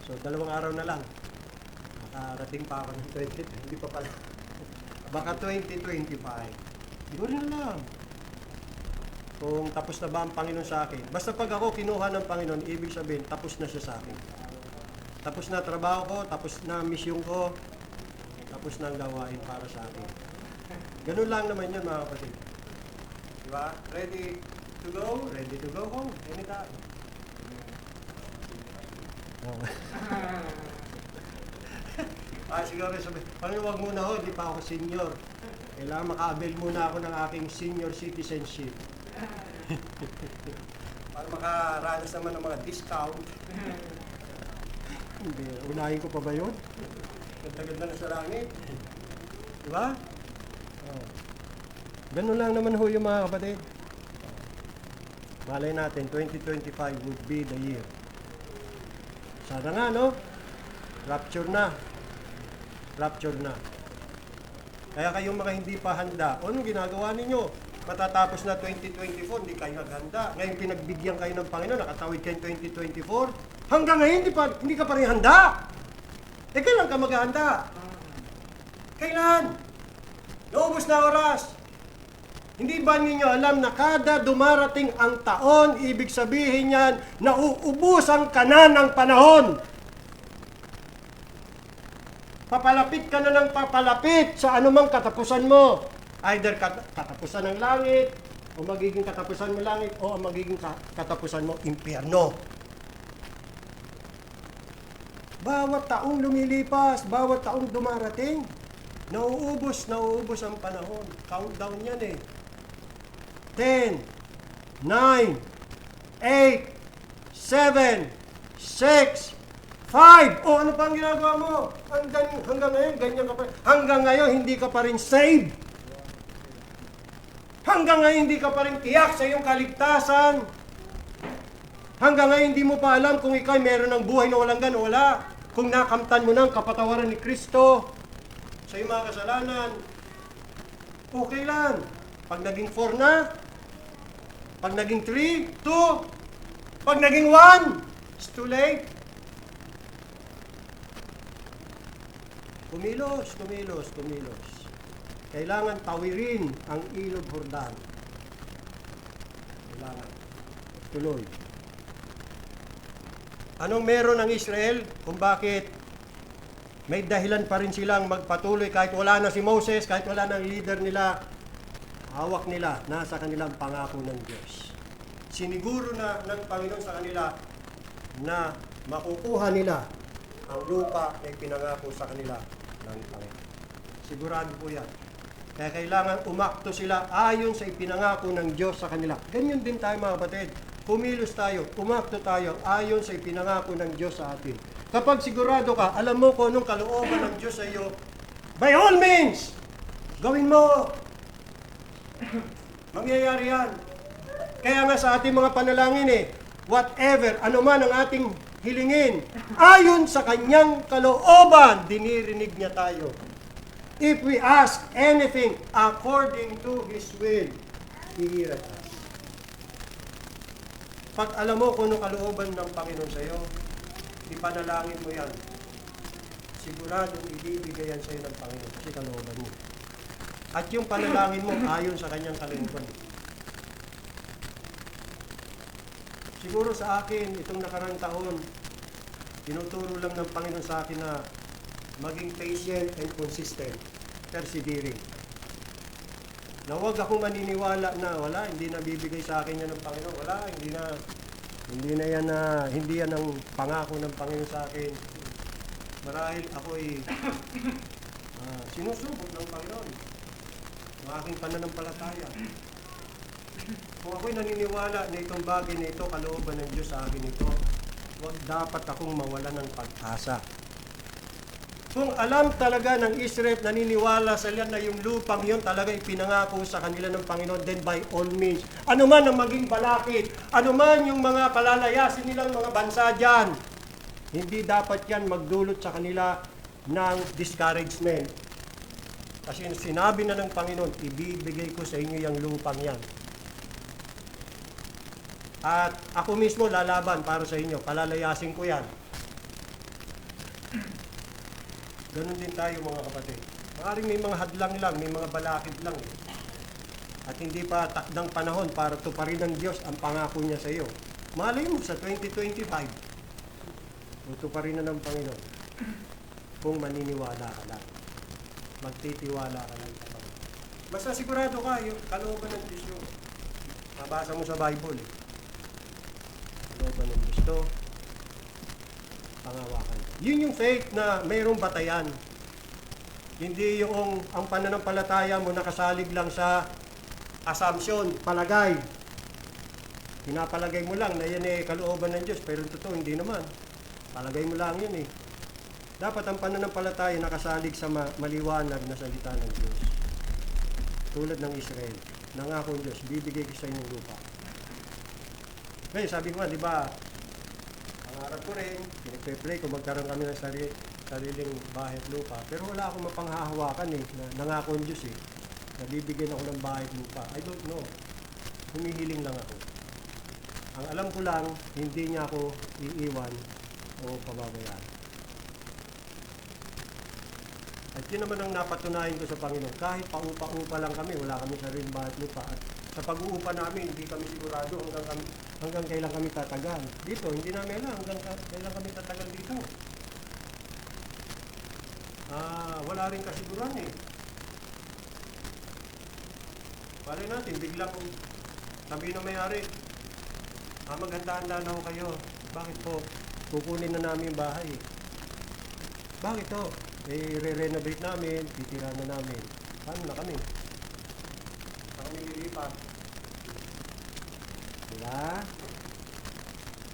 So, 2 araw na lang. Makarating pa ako ng 20, hindi pa pala. Baka 2025. Hindi ko rin alam kung tapos na ba ang Panginoon sa akin. Basta pag ako kinuha ng Panginoon, ibig sabihin, tapos na siya sa akin. Tapos na trabaho ko, tapos na mission ko, tapos na ang gawain para sa akin. Ganun lang naman yun mga kapatid. Diba? Ready to go? Ready to go home. Anytime. Oh. Siguro sabi, huwag muna ho, di pa ako senior. Kailangan maka-avail muna ako ng aking senior citizenship. Para makaranas naman ng mga discount. Hindi, unahin ko pa ba yun? Ganda-ganda na sa langit. Diba? Oh. Ganun lang naman ho yung mga kapatid. Malay natin, 2025 would be the year. Sana nga, no? Rapture na. Rapture na. Kaya kayong mga hindi pa handa, anong ginagawa ninyo? Matatapos na 2024, hindi kayo naghanda. Ngayon pinagbigyan kayo ng Panginoon, nakatawid kayo 2024. Hanggang ngayon, hindi ka pa rin handa. Kailan ka maghahanda? Kailan? Naubos na oras. Hindi ba ninyo alam na kada dumarating ang taon, ibig sabihin yan, nauubos ang kanan ng panahon. Papalapit ka na ng papalapit sa anumang katapusan mo. Either katapusan ng langit, o magiging katapusan mo langit, o ang magiging katapusan mo impyerno. Bawat taong lumilipas, bawat taong dumarating, nauubos ang panahon. Countdown yan eh. 10, 9, 8, 7, 6, 5. O ano pa ang ginagawa mo? Hanggang ngayon, ganyan ka pa. Hanggang ngayon, hindi ka pa rin saved. Hanggang ngayon, hindi ka pa rin tiyak sa iyong kaligtasan. Hanggang ngayon, hindi mo pa alam kung ikaw meron ng buhay na walang gan o wala. Kung nakamtan mo ng kapatawaran ni Kristo sa iyong mga kasalanan, okay lang. Pag naging 4 na, pag naging 3, 2, pag naging 1, it's too late. Kumilos. Kailangan tawirin ang ilog Jordan. Kailangan. Tuloy. Anong meron ng Israel kung bakit may dahilan pa rin silang magpatuloy kahit wala na si Moses, kahit wala na ang leader nila, hawak nila, nasa kanilang pangako ng Diyos. Siniguro na ng Panginoon sa kanila na makukuha nila ang lupa na ipinangako sa kanila ng Panginoon. Sigurado po yan. Kaya kailangan umakto sila ayon sa ipinangako ng Diyos sa kanila. Ganyan din tayo mga kapatid. Kumilos tayo, umakto tayo ayon sa ipinangako ng Diyos sa atin. Kapag sigurado ka, alam mo kung anong kalooban ng Diyos sa iyo, by all means, gawin mo. Mangyayari yan. Kaya nga sa ating mga panalangin whatever, anuman ang ating hilingin, ayon sa kanyang kalooban, dinirinig niya tayo. If we ask anything according to His will, He heareth us. Pag alam mo kung anong kalooban ng Panginoon sa iyo, ipanalangin mo yan. Siguradong ibibigay yan sa iyo ng Panginoon kasi kalooban mo. At yung panalangin mo ayon sa kanyang kalooban. Siguro sa akin, itong nakarang taon, tinuturo lang ng Panginoon sa akin na maging patient and consistent, persevering. Na huwag akong maniniwala na wala, hindi na bibigay sa akin yan ng Panginoon. Wala, hindi yan ang pangako ng Panginoon sa akin. Marahil ako'y sinusubok ng Panginoon. Ang aking pananampalataya. Kung ako'y naniniwala na itong bagay na ito, kalooban ng Diyos sa akin ito, huwag dapat akong mawala ng pag-asa. Kung alam talaga ng Israel, naniniwala sila na yung lupang yun talaga ipinangako sa kanila ng Panginoon, then by all means, anuman ang maging balakid, anuman yung mga palalayasin nilang mga bansa dyan, hindi dapat yan magdulot sa kanila ng discouragement. Kasi sinabi na ng Panginoon, ibibigay ko sa inyo yung lupang yan. At ako mismo lalaban para sa inyo, palalayasin ko yan. Ganon din tayo mga kapatid. Maaaring may mga hadlang lang, may mga balakid lang. At hindi pa takdang panahon para tuparin ng Diyos ang pangako niya sa iyo. Malay mo sa 2025, tuparin na ng Panginoon kung maniniwala ka lang. Magtitiwala ka lang sa Panginoon. Basta sigurado ka, yung kalooban ng Diyos yung nabasa mo sa Bible. Kalooban ng Diyos to, pangawakan. Yun yung faith na mayroong batayan. Hindi yung ang pananampalataya mo nakasalig lang sa assumption, palagay. Pinapalagay mo lang na yan kalooban ng Diyos, pero totoo hindi naman. Palagay mo lang yun Dapat ang pananampalataya nakasalig sa maliwanag na salita ng Diyos. Tulad ng Israel, nangako ng Diyos, bibigay ko sa inyong lupa. Ngayon, sabi ko nga, di ba, pangarap ko rin, pinagpe-pray kung magkaroon kami ng sariling bahay at lupa. Pero wala akong mapanghahawakan nangako ng Diyos Nabibigyan ako ng bahay at lupa. I don't know. Humihiling lang ako. Ang alam ko lang, hindi niya ako iiwan o pababayaan. At yun naman ang napatunayan ko sa Panginoon. Kahit paupa-upa lang kami, wala kami sariling bahay at lupa. At sa pag-uupa namin, hindi kami sigurado hanggang kailan kami tatagal. Dito, hindi namin alam hanggang kailan kami tatagal dito. Wala rin kasiguran Palay natin, biglang sabi na may-ari, maghanda-handa na ako kayo. Bakit po? Kukunin na namin yung bahay. Bakit to? Re-renovate namin, titira na namin. Paano na kami? Saan kami lilipat? Diba?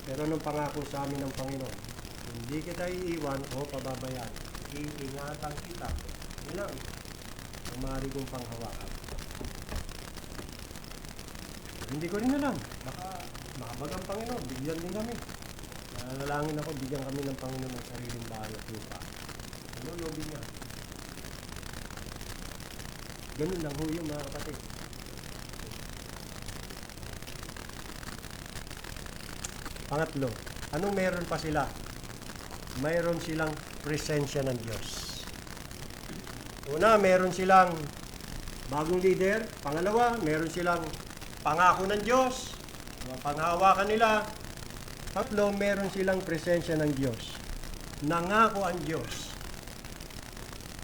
Pero nung pangako sa amin ng Panginoon, hindi kita iiwan o pababayaan. Iingatan kita. Yun lang. Ang maaari kong panghawakan. Hindi ko rin alam. Baka makabag ang Panginoon. Bigyan din kami. Nanalangin ako, bigyan kami ng Panginoon ng sariling bahay at lupa. Ano lobby niya? Ganun lang ho yung mga kapatid. Pangatlo, anong meron pa sila? Mayroon silang presensya ng Diyos. Una, meron silang bagong leader. Pangalawa, meron silang pangako ng Diyos. Panghawakan nila. Tatlo, meron silang presensya ng Diyos. Nangako ang Diyos.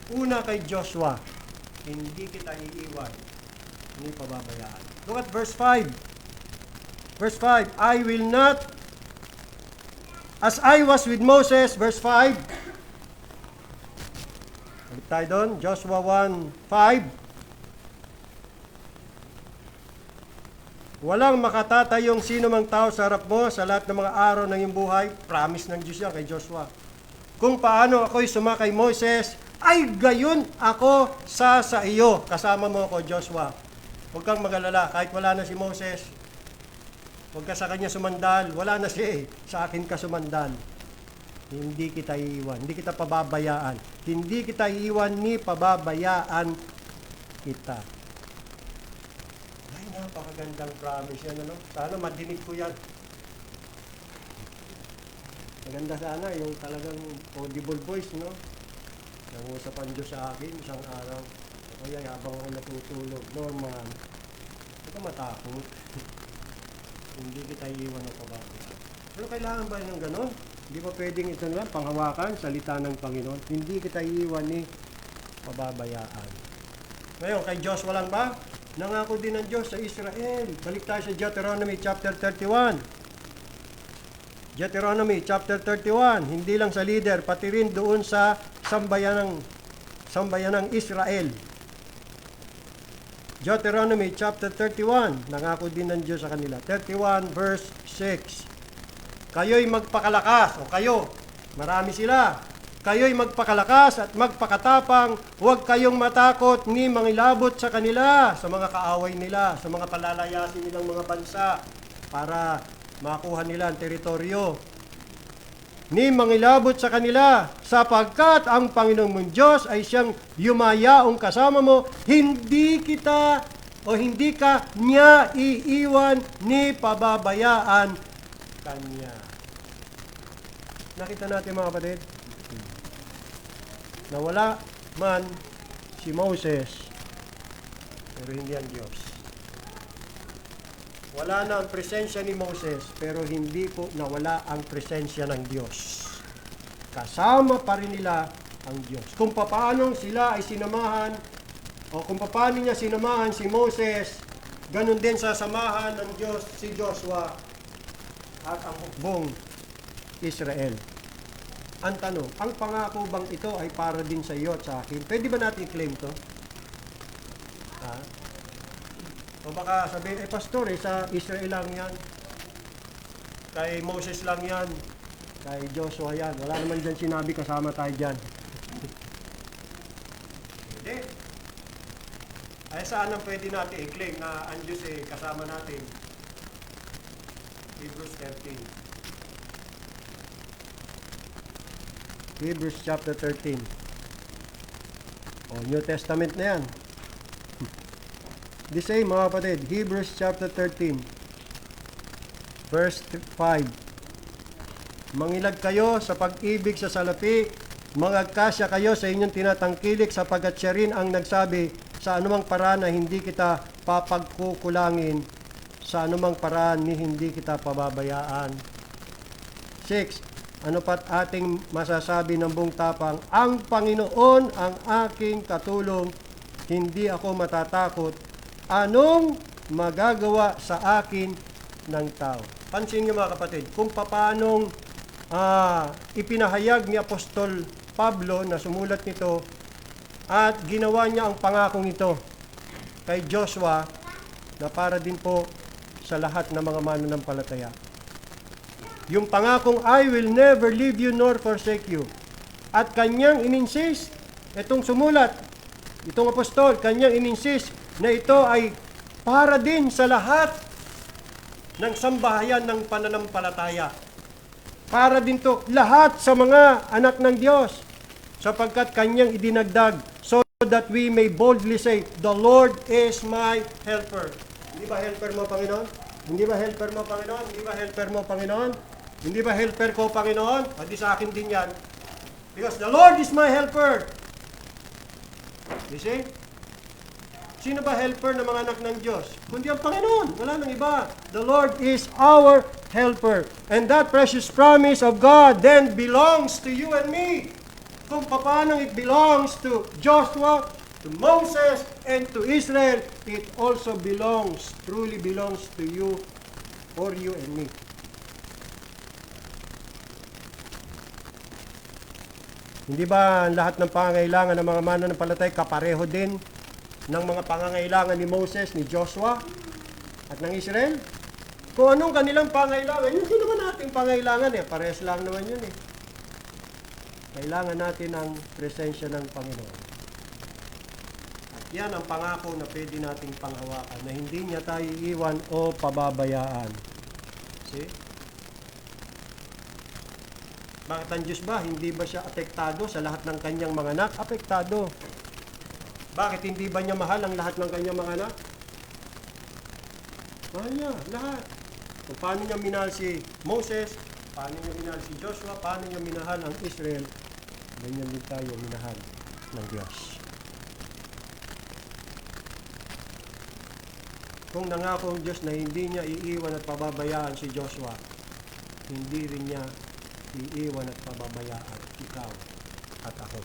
Una kay Joshua, hindi kita iiwan, hindi pababayaan. Look at verse 5. Verse 5, I will not, as I was with Moses, verse 5. Balik tayo doon, Joshua 1:5. Walang makatatayong sino mang tao sa harap mo sa lahat ng mga araw ng iyong buhay. Promise ng Diyos yan kay Joshua. Kung paano ako'y sumakay Moses, ay gayon ako sa iyo. Kasama mo ako, Joshua. Huwag kang mag-alala. Kahit wala na si Moses, huwag ka sa kanya sumandal. Wala na siya sa akin ka sumandal. Hindi kita iiwan. Hindi kita pababayaan. Hindi kita iiwan ni pababayaan kita. Ay, napakagandang promise yan. Sana madinig ko yan. Maganda sana yung talagang audible voice, no? Nangusap ang Diyos sa akin isang araw. Kaya habang ako natutulog, Norman, huwag ka matakot. Hindi kita iiwan o pababayaan. Pero kailangan ba ng ganon? Hindi pa pwedeng ito lang, panghawakan, salita ng Panginoon. Hindi kita iiwan ni pababayaan. Ngayon, kay Joshua lang ba? Nangako din ng Diyos sa Israel. Balik tayo sa Deuteronomy chapter 31. Deuteronomy chapter 31, hindi lang sa leader, pati rin doon sa sambayanang Israel. Deuteronomy chapter 31, nangako din ng Diyos sa kanila. 31 verse 6. Kayo'y magpakalakas, o kayo, marami sila. Kayo'y magpakalakas at magpakatapang, huwag kayong matakot ni mangilabot sa kanila, sa mga kaaway nila, sa mga palalayasin nilang mga bansa, para makuha nila ang teritoryo. Ni mangilabot sa kanila, sapagkat ang Panginoong mong Diyos ay siyang yumayaong kasama mo, hindi ka niya iiwan ni pababayaan kanya. Nakita natin mga kapatid, na wala man si Moses, pero hindi ang Diyos. Wala na ang presensya ni Moses, pero hindi po nawala ang presensya ng Diyos. Kasama pa rin nila ang Diyos. Kung paano sila ay sinamahan O kung paano niya sinamahan si Moses, ganun din sasamahan ng Diyos si Joshua at ang hukbong Israel. Ang tanong, ang pangako bang ito ay para din sa iyo at sa akin? Pwede ba natin i-claim to? Ha? O baka sabihin, pastor, sa Israel lang yan. Kay Moses lang yan. Kay Joshua yan. Wala naman dyan sinabi, kasama tayo dyan. Hindi. Ay saan ang pwede natin i-claim na ang Diyos kasama natin? Hebrews 13. Hebrews chapter 13. O, New Testament na yan. The same, mga kapatid. Hebrews chapter 13. Verse 5. Mangilag kayo sa pag-ibig sa salapi, magagkasya kayo sa inyong tinatangkilik sapagkat siya rin ang nagsabi, sa anumang paraan na hindi kita papagkukulangin, sa anumang paraan ni hindi kita pababayaan. 6. Ano pat ating masasabi ng buong tapang, ang Panginoon ang aking katulong, hindi ako matatakot, anong magagawa sa akin ng tao. Pansin niyo mga kapatid, kung paanong ipinahayag ni Apostol Pablo na sumulat nito at ginawa niya ang pangakong ito kay Joshua na para din po sa lahat ng mga mananampalataya. Yung pangakong I will never leave you nor forsake you. At kanyang ininsist, itong sumulat, itong apostol, kanyang ininsist na ito ay para din sa lahat ng sambahayan ng pananampalataya. Para din to lahat sa mga anak ng Diyos, sapagkat kanyang idinagdag so that we may boldly say, the Lord is my helper. Hindi ba helper mo, Panginoon? Hindi ba helper mo, Panginoon? Hindi ba helper mo, Panginoon? Hindi ba helper ko, Panginoon? Hindi sa akin din yan. Because the Lord is my helper. You see? Sino ba helper ng mga anak ng Diyos? Kundi ang Panginoon. Wala nang iba. The Lord is our helper. And that precious promise of God then belongs to you and me. Kung paano it belongs to Joshua, to Moses, and to Israel, it also belongs, truly belongs to you or you and me. Hindi ba lahat ng pangangailangan ng mga mananampalataya kapareho din ng mga pangangailangan ni Moses, ni Joshua, at ng Israel? Kung anong kanilang pangangailangan, yun din naman nating pangangailangan parehas lang naman yun Kailangan natin ang presensya ng Panginoon. At yan ang pangako na pwede nating panghawakan, na hindi niya tayo iiwan o pababayaan. See? Bakit ang Diyos ba? Hindi ba siya apektado sa lahat ng kanyang mga anak? Apektado. Bakit hindi ba niya mahal ang lahat ng kanyang mga anak? Mahal niya, lahat. Kung paano niya minahal si Moses, paano niya minahal si Joshua, paano niya minahal ang Israel, ganyan din tayo minahal ng Diyos. Kung nangako ang Diyos na hindi niya iiwan at pababayaan si Joshua, hindi rin niya iiwan at pababayaan ikaw at ako.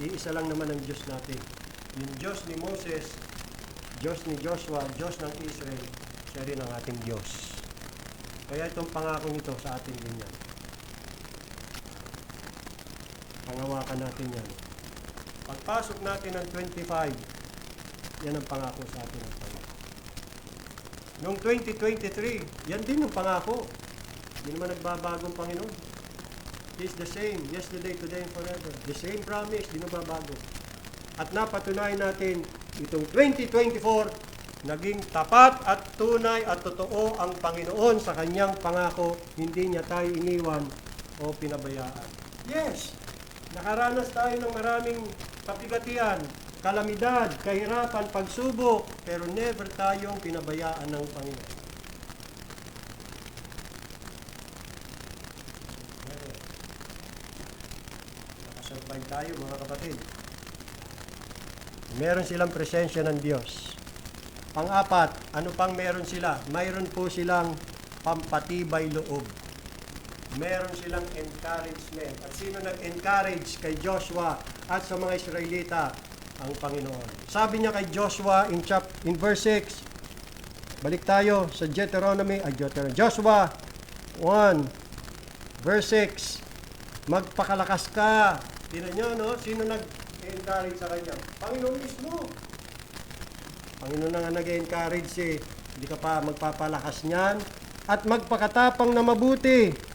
Iisa lang naman ang Diyos natin. Yung Diyos ni Moses, Diyos ni Joshua, Diyos ng Israel, siya rin ang ating Diyos. Kaya itong pangakong ito sa atin din yan. Pangawakan natin yan. Pagpasok natin ng 25, yan ang pangako sa atin ng Panginoon. Noong 2023, yan din ang pangako. Hindi naman nagbabagong Panginoon. He's the same, yesterday, today, and forever. The same promise, di nagbabago. At napatunayan natin, itong 2024, naging tapat at tunay at totoo ang Panginoon sa kanyang pangako, hindi niya tayo iniwan o pinabayaan. Yes, nakaranas tayo ng maraming kapigatian, kalamidad, kahirapan, pagsubok, pero never tayong pinabayaan ng Panginoon. Nakasurvive tayo mga kapatid. Meron silang presensya ng Diyos. Pang-apat, ano pang meron sila? Mayroon po silang pampatibay loob. meron silang encouragement. At sino nag-encourage kay Joshua at sa mga Israelita? Ang Panginoon. Sabi niya kay Joshua in verse 6, balik tayo sa Joshua 1, verse 6, magpakalakas ka. Tingnan niyo, no? Sino nag-encourage sa kanya? Panginoon mismo. Panginoon na nga nag-encourage eh. Hindi ka pa magpapalakas niyan. At magpakatapang na mabuti,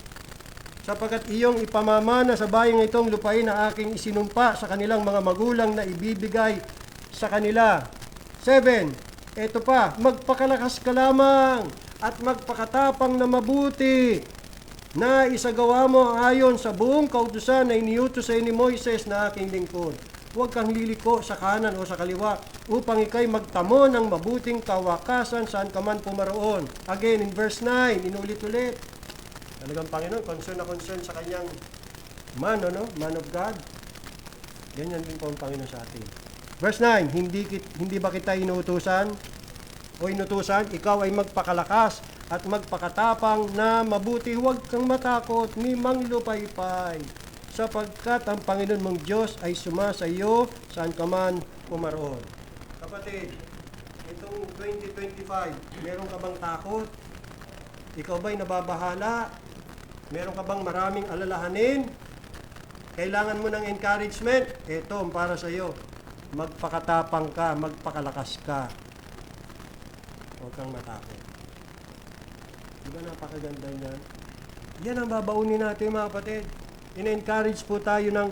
sapagkat iyong ipamamana sa bayang itong lupain na aking isinumpa sa kanilang mga magulang na ibibigay sa kanila. 7. Ito pa, magpakalakas ka lamang at magpakatapang na mabuti na isagawa mo ayon sa buong kautusan na iniutos sa ni Moises na aking lingkod. Huwag kang liliko sa kanan o sa kaliwa upang ikay magtamo ng mabuting kawakasan saan ka man pumaroon. Again, in verse 9, inulit-ulit. Talagang Panginoon, concern na concern sa kanyang man of God. Ganyan din po ang Panginoon sa atin. Verse 9, hindi ba kita inutusan? Ikaw ay magpakalakas at magpakatapang na mabuti, huwag kang matakot, ni manglupaypay, sapagkat ang Panginoon mong Diyos ay sumasa iyo saan ka man pumaroon. Kapatid, itong 2025, meron ka bang takot? Ikaw ba'y nababahala? Meron ka bang maraming alalahanin? Kailangan mo ng encouragement? Ito, para sa iyo. Magpakatapang ka, magpakalakas ka. Huwag kang matakot. Diba napakaganda niyan? Yan ang babaunin natin, mga kapatid. In-encourage po tayo ng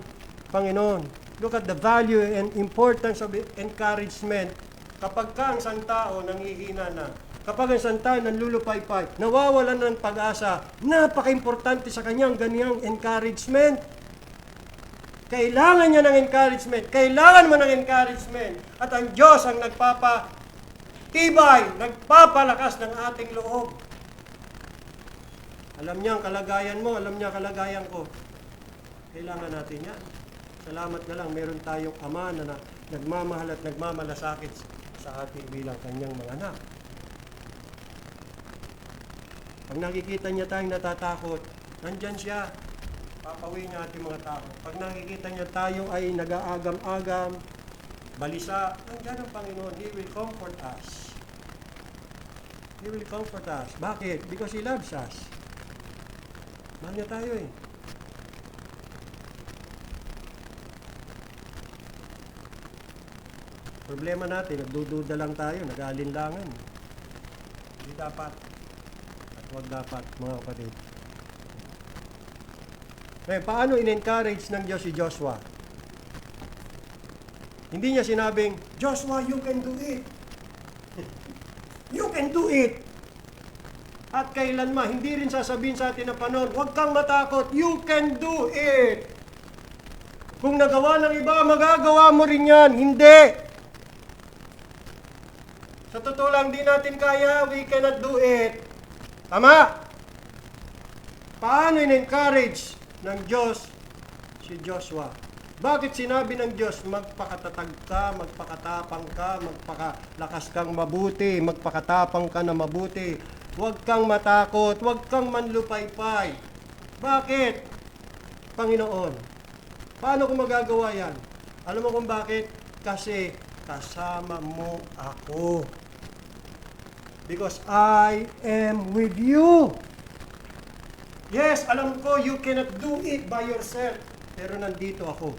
Panginoon. Look at the value and importance of encouragement. Kapag ka ang isang tao nanghihina na, kapag ang isang tao nanlulupaypay, nawawalan ng pag-asa, napaka-importante sa kanyang ganiyang encouragement. Kailangan niya ng encouragement. Kailangan mo ng encouragement. At ang Diyos ang nagpapatibay, nagpapalakas ng ating loob. Alam niya ang kalagayan mo, alam niya ang kalagayan ko. Kailangan natin yan. Salamat na lang, meron tayong Ama na nagmamahal at nagmamalasakit sa ating bilang kanyang mga anak. Pag nakikita niya tayong natatakot, nandyan siya. Papawin niya ating mga tao. Pag nakikita niya tayo ay nag-aagam-agam, balisa, nandyan ang Panginoon. He will comfort us. He will comfort us. Bakit? Because He loves us. Mahal niya tayo eh. Problema natin, nagdududa lang tayo, nag-aalinlangan. Hindi dapat. At huwag dapat, mga kapatid. Ngayon, paano in-encourage ng Diyos si Joshua? Hindi niya sinabing, Joshua, you can do it. You can do it. At kailanman, hindi rin sasabihin sa atin na panon, huwag kang matakot, you can do it. Kung nagawa ng iba, magagawa mo rin yan. Hindi. Sa totoo lang, di natin kaya, we cannot do it. Tama? Paano in-encourage ng Diyos si Joshua? Bakit sinabi ng Diyos, magpakatatag ka, magpakatapang ka, magpakalakas kang mabuti, magpakatapang ka na mabuti. Huwag kang matakot, huwag kang manlupaypay. Bakit? Panginoon, paano ko magagawa yan? Alam mo kung bakit? Kasi kasama mo ako. Because I am with you. Yes, alam ko, you cannot do it by yourself. Pero nandito ako.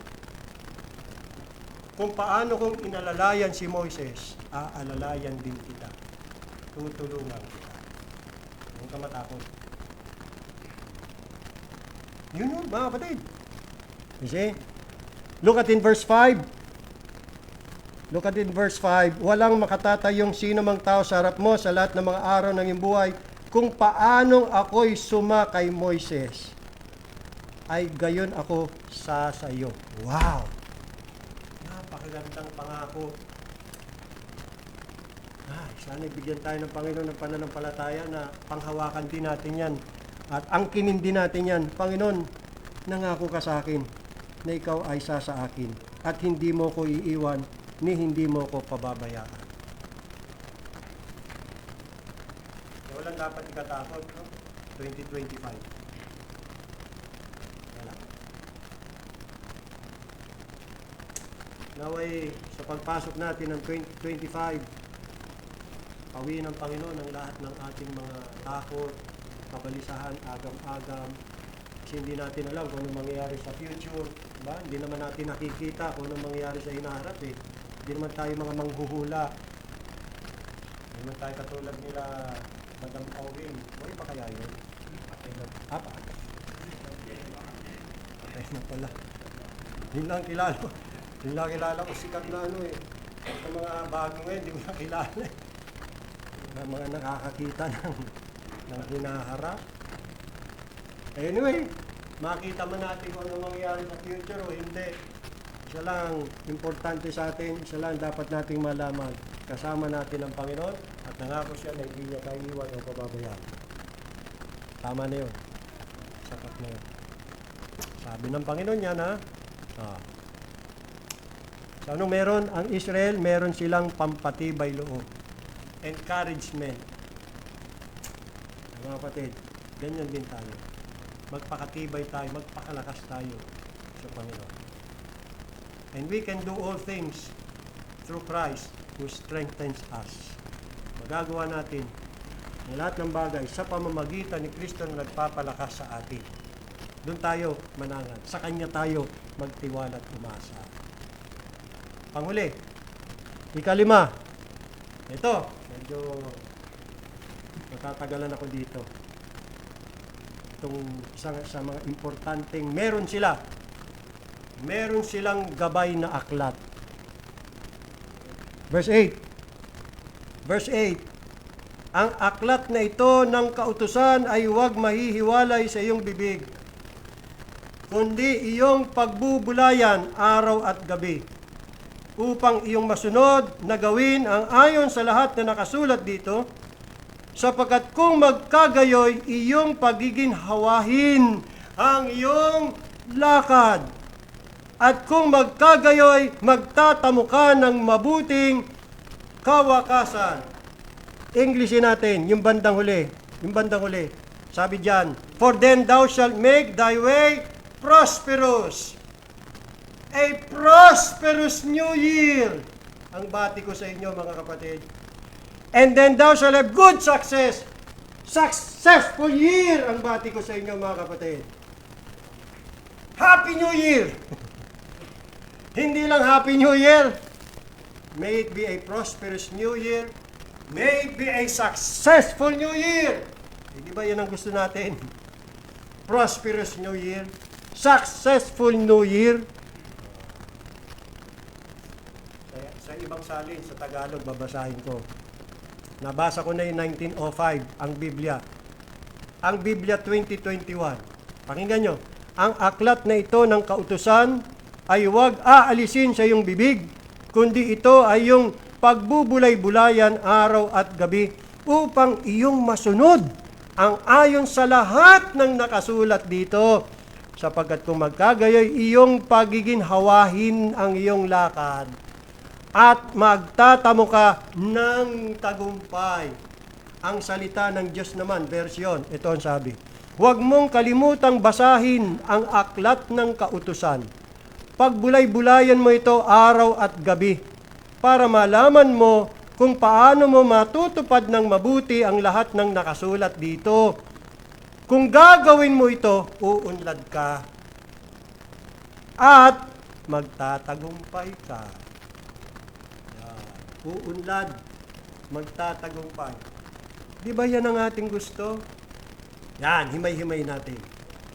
Kung paano kong inalalayan si Moises, aalalayan din kita. Tutulungan kita. Huwag ka matakot. Yun yun, mga kapatid. You see? Look at in verse 5. Look at in verse 5. Walang makatatayong sino mang tao sa harap mo sa lahat ng mga araw ng iyong buhay kung paanong ako'y suma kay Moises, ay gayon ako sa iyo. Wow! Napakagandang pangako. Sana ibigyan tayo ng Panginoon ng pananampalataya na panghawakan din natin yan. At angkinin din natin yan. Panginoon, nangako ka sa akin na ikaw ay sa akin at hindi mo ko iiwan ni hindi mo ko pababayaan. Walang dapat ikatakot, no? 2025. naway sa pagpasok natin ng 2025, pawiin ng Panginoon ang lahat ng ating mga takot, kabalisahan, agam-agam. Kasi hindi natin alam kung anong mangyayari sa future. Diba? Hindi naman natin nakikita kung anong mangyayari sa hinaharap eh. Hindi naman tayo mga manghuhula. Hindi naman tayo katulad nila Madam Owen. Buhay pa kaya yun? Apa? Patay na pala. Yun lang kilala ko. Yun lang kilala ko sikat na ano eh. Sa mga bago ngayon, hindi ko na kilala eh. Na mga nakakakita ng hinaharap. Anyway, makita man natin kung ano mangyayari sa future o hindi. Isa lang importante sa atin, isa lang dapat nating malaman. Kasama natin ang Panginoon at nangako siya na hindi niya tayo iwan o pababayaan. Tama na yun. Sapat na yun. Sabi ng Panginoon yan ha. So anong meron? Ang Israel, meron silang pampatibay loob. Encouragement. Mga kapatid, ganyan din tayo. Magpakatibay tayo, magpakalakas tayo sa Panginoon. And we can do all things through Christ who strengthens us. Magagawa natin ang lahat ng bagay sa pamamagitan ni Kristo na nagpapalakas sa atin. Doon tayo manangan. Sa Kanya tayo magtiwala at umasa. Panghuli, ikalima. Ito, medyo matatagalan ako dito. Itong isang sa mga importanteng meron silang gabay na aklat. Verse 8. Ang aklat na ito ng kautusan ay huwag mahihiwalay sa iyong bibig, kundi iyong pagbubulayan araw at gabi, upang iyong masunod na gawin ang ayon sa lahat na nakasulat dito, sapagkat kung magkagayoy, iyong pagiginhawahin ang iyong lakad. At kung magkagayoy, magtatamo ka ng mabuting kawakasan. Englishin natin, yung bandang huli. Sabi diyan, for then thou shalt make thy way prosperous. A prosperous new year. Ang bati ko sa inyo mga kapatid. And then thou shalt have good success. Successful year ang bati ko sa inyo mga kapatid. Happy New Year! Hindi lang Happy New Year. May it be a prosperous New Year. May it be a successful New Year. Hindi ba yan ang gusto natin? Prosperous New Year. Successful New Year. Sa ibang salin, sa Tagalog, babasahin ko. Nabasa ko na yung 1905, ang Biblia. Ang Biblia 2021. Pakinggan nyo. Ang aklat na ito ng kautusan ay huwag aalisin sa iyong bibig, kundi ito ay yung pagbubulay-bulayan araw at gabi upang iyong masunod ang ayon sa lahat ng nakasulat dito. Sapagkat kung magkagayoy, iyong pagiginhawahin ang iyong lakad at magtatamo ka ng tagumpay. Ang salita ng Diyos naman, version, ito ang sabi, huwag mong kalimutang basahin ang aklat ng kautusan. Pagbulay-bulayan mo ito araw at gabi para malaman mo kung paano mo matutupad ng mabuti ang lahat ng nakasulat dito. Kung gagawin mo ito, uunlad ka at magtatagumpay ka. Uunlad, magtatagumpay. Di ba yan ang ating gusto? Yan, himay-himay natin.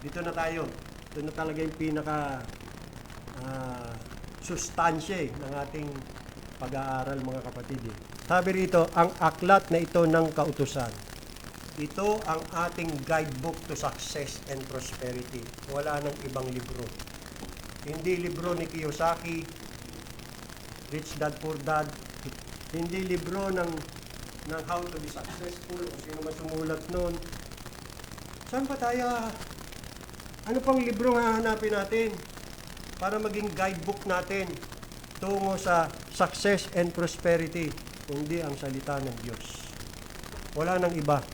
Dito na tayo. Ito na talaga yung pinaka sustansya ng ating pag-aaral mga kapatid. Sabi rito, ang aklat na ito ng kautusan. Ito ang ating guidebook to success and prosperity. Wala nang ibang libro. Hindi libro ni Kiyosaki, Rich Dad Poor Dad. Hindi libro ng how to be successful o sino man sumulat nun. Saan pa tayo? Ano pang libro nga hanapin natin para maging guidebook natin tungo sa success and prosperity, kundi ang salita ng Diyos. Wala nang iba.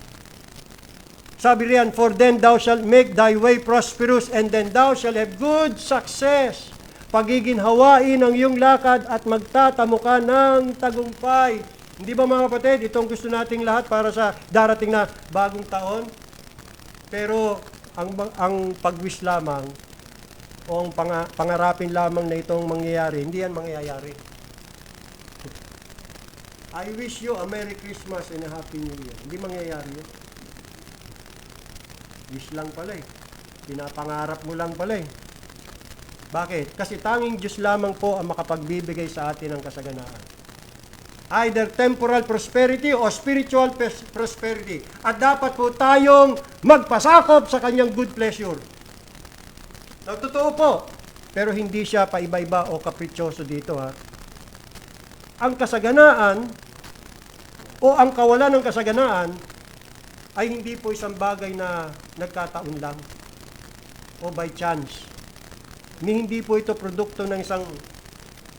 Sabi riyan, for then thou shalt make thy way prosperous, and then thou shalt have good success. pagiginhawain ang iyong lakad at magtatamo ka ng tagumpay. Hindi ba mga kapatid, itong gusto nating lahat para sa darating na bagong taon? Pero ang pagwish lamang o ang pangarapin lamang na itong mangyayari, hindi yan mangyayari. I wish you a Merry Christmas and a Happy New Year. Hindi mangyayari yun. Wish lang pala eh. Pinapangarap mo lang pala eh. Bakit? Kasi tanging Diyos lamang po ang makapagbibigay sa atin ng kasaganaan. Either temporal prosperity o spiritual prosperity. At dapat po tayong magpasakop sa kanyang good pleasure. Totoo po. Pero hindi siya paiba-iba o kaprityoso dito ha. Ang kasaganaan o ang kawalan ng kasaganaan ay hindi po isang bagay na nagkataon lang o by chance. Hindi po ito produkto ng isang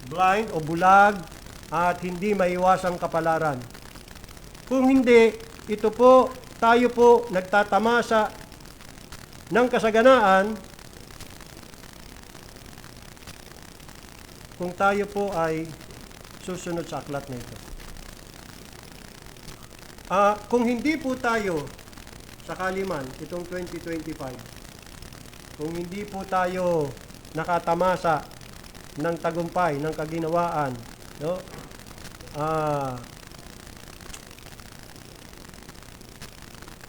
blind o bulag at hindi maiwasang kapalaran. Kung hindi, ito po, tayo po nagtatamasa ng kasaganaan kung tayo po ay susunod sa aklat na ito. Kung hindi po tayo sakali man itong 2025, kung hindi po tayo nakatamasa ng tagumpay, ng kaginawaan, no?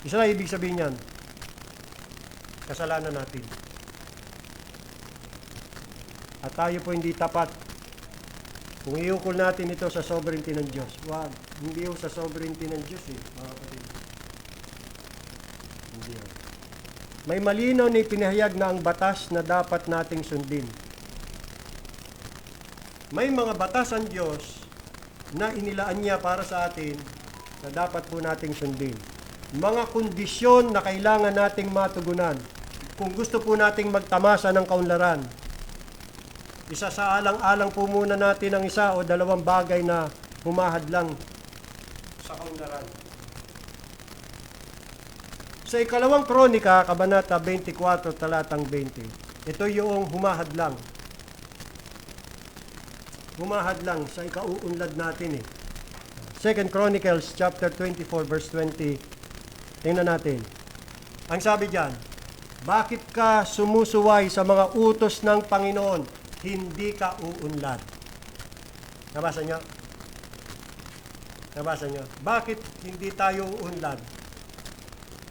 Isa na ibig sabihin yan, kasalanan natin. At tayo po hindi tapat. Kung iukol natin ito sa sovereignty ng Diyos, wag, hindi yung sa sovereignty ng Diyos eh, mga kapatid. Hindi yun. May malinaw na ipinahayag na ang batas na dapat nating sundin. May mga batas ang Diyos na inilaan niya para sa atin na dapat po nating sundin. Mga kondisyon na kailangan nating matugunan kung gusto po nating magtamasa ng kaunlaran. Isa sa alang-alang po muna natin ang isa o dalawang bagay na humahadlang sa kaunlaran. Sa ikalawang kronika, kabanata 24, talatang 20, ito yung humahadlang. Humahadlang sa ikauunlad natin eh. 2 Chronicles chapter 24 verse 20. Tingnan natin. Ang sabi diyan, bakit ka sumusuway sa mga utos ng Panginoon? Hindi ka uunlad. Nabasa nyo? Nabasa nyo? Bakit hindi tayo uunlad?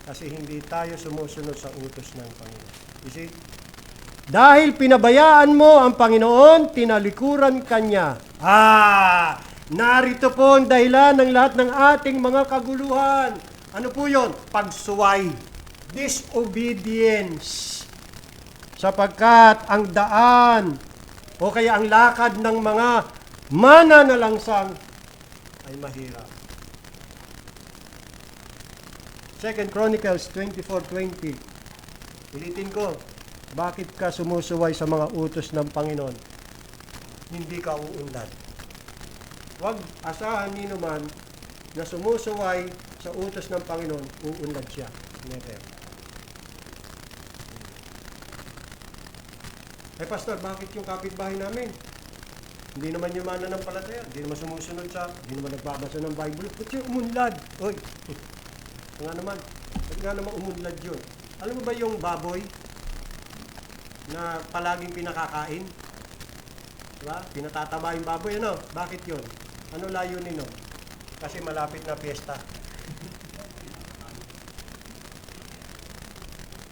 Kasi hindi tayo sumusunod sa utos ng Panginoon. You see? Dahil pinabayaan mo ang Panginoon, tinalikuran ka niya. Narito po ang dahilan ng lahat ng ating mga kaguluhan. Ano po yun? Pagsuway. Disobedience. Sapagkat ang daan o kaya ang lakad ng mga mananalangsang ay mahirap. 2 Chronicles 24:20. Ulitin ko, bakit ka sumusuway sa mga utos ng Panginoon? Hindi ka uunlad. Huwag asahan ni naman na sumusuway sa utos ng Panginoon, uunlad siya. Never. Pastor, bakit yung kapitbahay namin? Hindi naman yung mananampalataya, hindi naman sumusunod hindi naman nagbabasa ng Bible. Ba't yung umunlad? Oy, nga naman, ba't nga naman umunlad yun? Alam mo ba yung baboy na palaging pinakakain? Diba? Pinatataba yung baboy, ano? Bakit yun? Ano layunin nun? Kasi malapit na piyesta.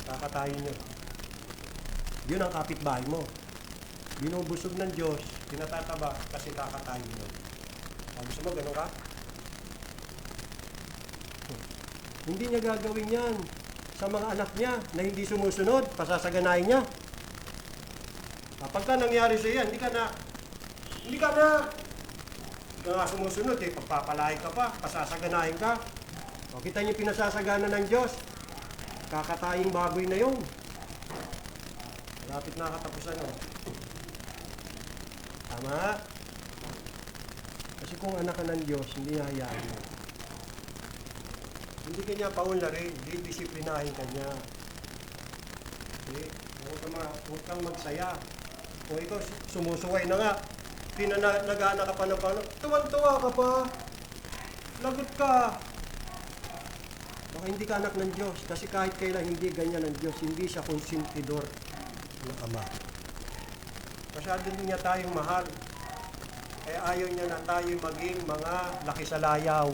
Kakatayin nyo. Yun ang kapitbahay mo. Binubusog ng Diyos, tinatataba kasi kakatayin mo. Gusto mo, gano'n ka? Hindi niya gagawin yan sa mga anak niya na hindi sumusunod, pasasaganahin niya. Pagka nangyari sa yan, hindi ka na sumusunod eh, pagpapalain ka pa, pasasaganahin ka. O, kita niyo pinasasagana ng Diyos, kakataying baboy na yun. Malapit na katapusan o. Tama? Kasi kung anak ka ng Diyos, hindi hayaan mo. Hindi kanya paunlarin, hindi disiplinahin kanya. Okay? Huwag kang magsaya. O ikaw, sumusuway na nga. Pinanagana ka pa ng Panginoon. Tuwan-tuwa ka pa. Lagot ka. Baka hindi ka anak ng Diyos. Kasi kahit kailan hindi ganyan ang Diyos, hindi siya konsentidor ng Ama. Masyado din niya tayong mahal. Kaya ayaw niya na tayo maging mga lakisalayaw.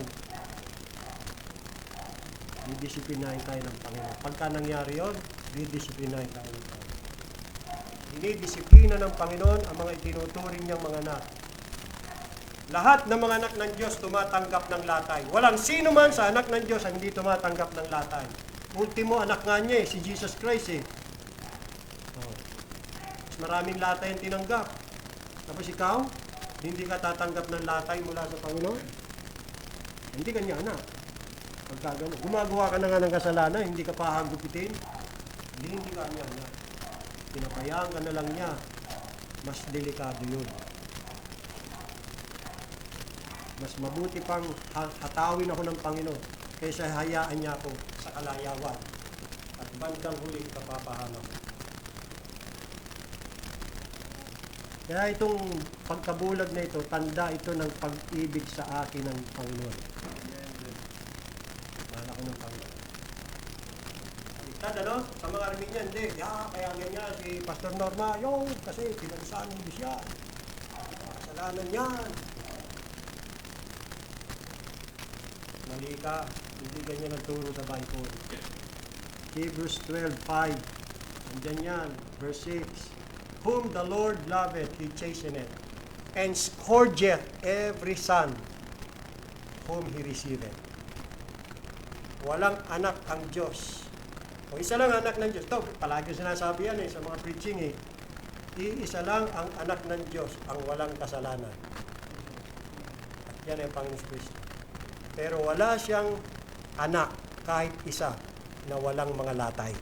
Didisiplinahin tayo ng Panginoon. Pagka nangyari yun, didisiplinahin tayo ng Panginoon. Dinidisiplina ng Panginoon ang mga itinuturing niyang mga anak. Lahat ng mga anak ng Diyos tumatanggap ng latay. Walang sino man sa anak ng Diyos ang hindi tumatanggap ng latay. Ultimo, anak nga niya si Jesus Christ Mas maraming latay ang tinanggap. Tapos ikaw, hindi ka tatanggap ng latay mula sa Panginoon? Hindi ka niya anak. Pagka gano'n, gumagawa ka na nga ng kasalanan, hindi ka pa hagupitin, hindi ka niya anak. Pinapayaan ka na lang niya. Mas delikado yun. Mas mabuti pang hatawin ako ng Panginoon kaysa hayaan niya ako sa kalayawan. At bandang huli, kapapahamak. Kaya itong pagkabulag na ito, tanda ito ng pag-ibig sa akin ng Panginoon. Mahal ako ng Panginoon. Baliktad, ano? Sa mga Armenian, hindi. Kaya ganyan si Pastor Norma, kasi pinansahan hindi siya. Kasalanan yan. Mali ka. Hindi ganyan ang turo sa Bible. Hebrews 12:5. Andyan yan. Verse 6. Whom the Lord loveth, He chasteneth, and scourgeth every son whom He receiveth. Walang anak ang Diyos. O isa lang anak ng Diyos. Ito, palagi sinasabi yan sa mga preaching Iisa lang ang anak ng Diyos, ang walang kasalanan. At yan ay Panginoon Kristo. Pero wala siyang anak, kahit isa, na walang mga latay.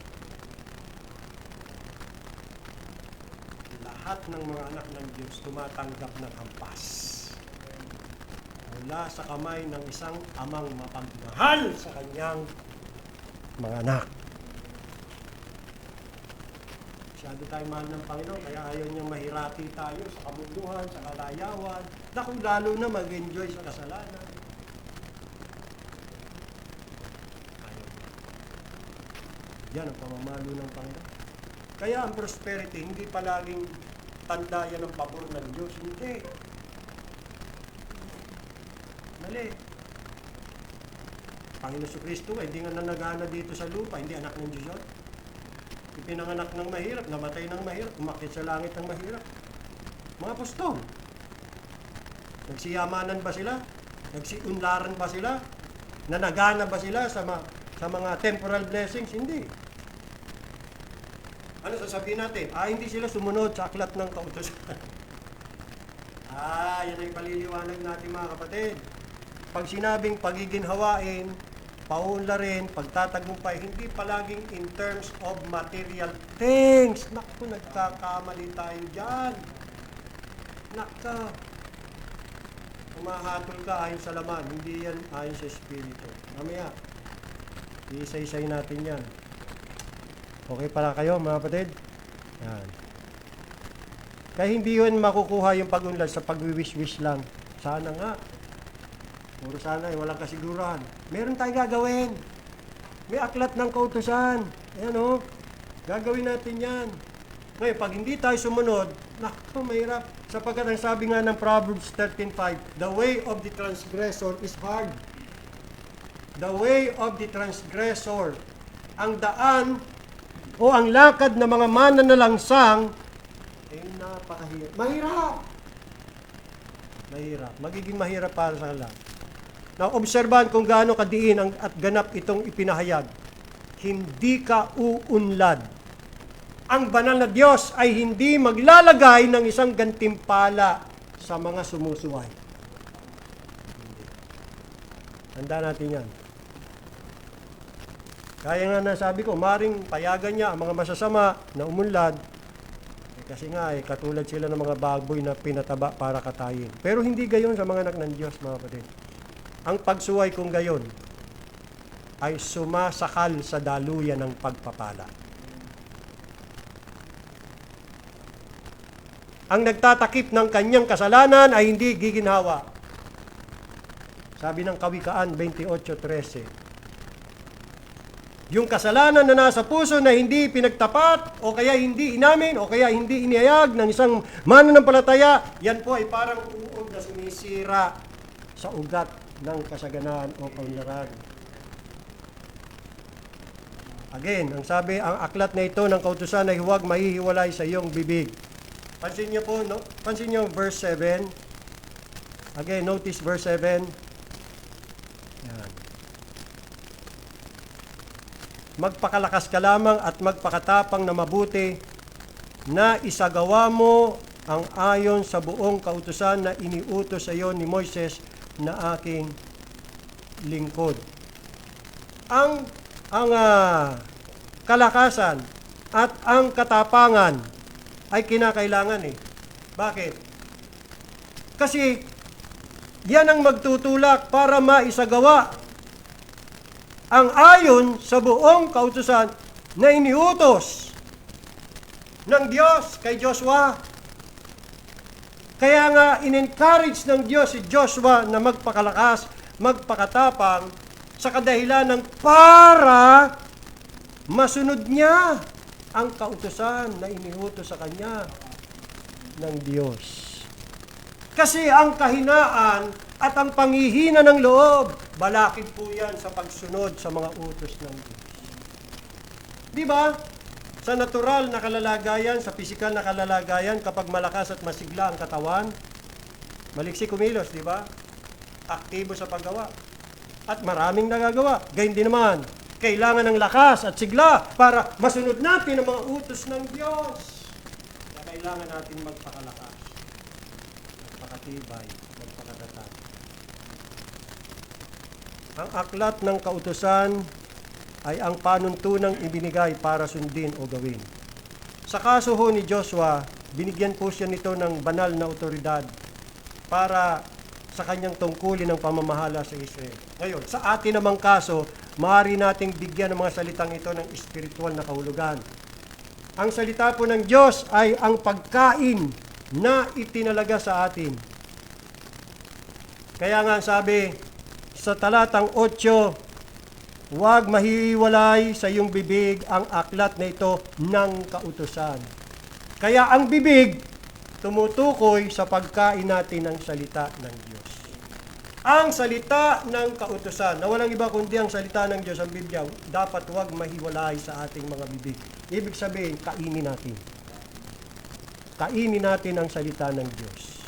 Lahat ng mga anak ng Diyos tumatanggap ng hampas mula sa kamay ng isang amang mapagmahal sa kanyang mga anak. Masyado tayo mahal ng Panginoon, kaya ayaw niyang mahirati tayo sa kabunduhan, sa kalayawan, na kung lalo na mag-enjoy sa kasalanan. Ayaw niya. Yan ang pamamalo ng Panginoon. Kaya ang prosperity, hindi palaging tanda yan ng pabor ng Diyos. Hindi. Mali. Panginoon Kristo, hindi nga nanagana dito sa lupa, hindi anak ng Diyos yun. Ipinanganak ng mahirap, namatay ng mahirap, umakyat sa langit ng mahirap. Mga apostol. Nagsiyamanan ba sila? Nagsiunlaran ba sila? Nanagana ba sila sa mga temporal blessings? Hindi. Ano sasabihin natin? Hindi sila sumunod sa aklat ng kautusan. Yan ay paliliwanag natin mga kapatid. Pag sinabing pagiginhawain, paunlarin, pagtatagumpay, hindi palaging in terms of material things. Naku, nagkakamali tayo dyan. Naka. Kumahatol ka ayon sa laman, hindi yan ayon sa Espiritu. Mamaya, isa-isay natin yan. Okay pala kayo mga kapatid? Yan. Kaya hindi yun makukuha yung pag-unlad sa pag-wish-wish lang. Sana nga. Puro sana, walang kasiguran. Meron tayong gagawin. May aklat ng kautusan. Ayan gagawin natin yan. Ngayon, pag hindi tayo sumunod, naku, mahirap. Sapagkat ang sabi nga ng Proverbs 13:5, the way of the transgressor is hard. The way of the transgressor. Ang daan o ang lakad ng mga mananalangsang ay napakahirap. Mahirap. Mahirap. Magiging mahirap para sa kanila. Now, obserbahan kung gaano kadiin at ganap itong ipinahayag. Hindi ka uunlad. Ang banal na Diyos ay hindi maglalagay ng isang gantimpala sa mga sumusuway. Tanda natin yan. Kaya nga nasabi ko, maring payagan niya ang mga masasama na umunlad. Kasi nga, katulad sila ng mga baboy na pinataba para katayin. Pero hindi gayon sa mga anak ng Diyos, mga kapatid. Ang pagsuway kung gayon ay sumasakal sa daluyan ng pagpapala. ang nagtatakip ng kanyang kasalanan ay hindi giginhawa. Sabi ng Kawikaan 28:13. Yung kasalanan na nasa puso na hindi pinagtapat o kaya hindi inamin o kaya hindi inihayag ng isang mananampalataya, yan po ay parang uod na sumisira sa ugat ng kasaganaan o kaunlaran. Again, ang sabi, ang aklat na ito ng kautusan ay huwag mahihiwalay sa iyong bibig. Pansin niyo po, no? Pansin niyo verse 7. Again, notice verse 7. Yan. Magpakalakas ka lamang at magpakatapang na mabuti na isagawa mo ang ayon sa buong kautusan na iniutos sa iyo ni Moises na aking lingkod. Ang kalakasan at ang katapangan ay kinakailangan eh. Bakit? Kasi yan ang magtutulak para maisagawa ang ayon sa buong kautusan na iniutos ng Diyos kay Joshua. Kaya nga in-encourage ng Diyos si Joshua na magpakalakas, magpakatapang sa kadahilan ng para masunod niya ang kautusan na iniutos sa kanya ng Diyos. Kasi ang kahinaan at ang panghihina ng loob, balakid po yan sa pagsunod sa mga utos ng Diyos. Di ba? Sa natural na kalalagayan, sa pisikal na kalalagayan, kapag malakas at masigla ang katawan, maliksi kumilos, di ba? Aktibo sa paggawa. At maraming nagagawa. Gayun din naman, kailangan ng lakas at sigla para masunod natin ang mga utos ng Diyos. Kaya kailangan natin magpakalakas, magpakatibay, magpakatatag. Ang aklat ng kautusan ay ang panuntunang ibinigay para sundin o gawin. Sa kaso ho ni Joshua, binigyan po siya nito ng banal na otoridad para sa kanyang tungkulin ng pamamahala sa Israel. Ngayon, sa atin namang kaso, maaari nating bigyan ng mga salitang ito ng espiritual na kahulugan. Ang salita po ng Diyos ay ang pagkain na itinalaga sa atin. Kaya nga sabi sa talatang 8, huwag mahiwalay sa iyong bibig ang aklat na ito ng kautusan. Kaya ang bibig tumutukoy sa pagkain natin ng salita ng Diyos. Ang salita ng kautusan, na walang iba kundi ang salita ng Diyos, ang Biblia, dapat huwag mahiwalay sa ating mga bibig. Ibig sabihin, kainin natin. Kainin natin ang salita ng Diyos.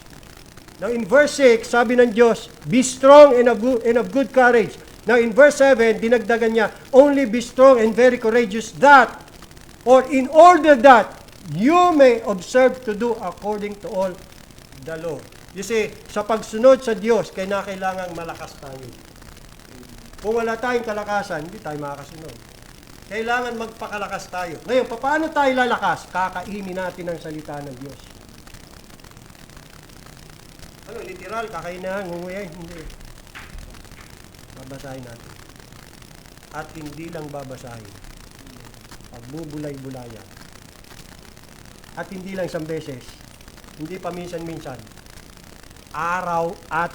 Now in verse 6, sabi ng Diyos, be strong and of good courage. Now in verse 7, dinagdagan niya, only be strong and very courageous that, or in order that, you may observe to do according to all the law. You see, sa pagsunod sa Diyos, kailangang malakas tayo. Kung wala tayong kalakasan, hindi tayo makakasunod. Kailangan magpakalakas tayo. Ngayon, paano tayo lalakas? Kakainin natin ang salita ng Diyos. Ano, literal, kakainin na, ngunguya? Hindi. Babasahin natin. At hindi lang babasahin. Pagbubulay-bulayan. At hindi lang isang beses. Hindi pa minsan-minsan. Araw at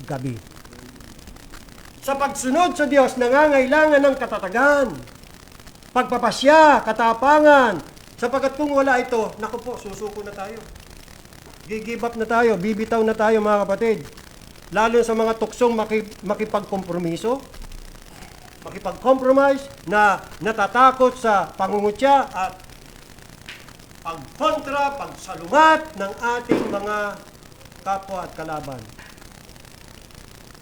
gabi. Sa pagsunod sa Diyos, nangangailangan ng katatagan, pagpapasya, katapangan, sapagkat kung wala ito, naku po, susuko na tayo. Give up na tayo, bibitaw na tayo mga kapatid. Lalo sa mga tuksong makipagkompromiso, makipag-compromise na natatakot sa pangungutya at pagkontra, pagsalungat ng ating mga kapwa at kalaban.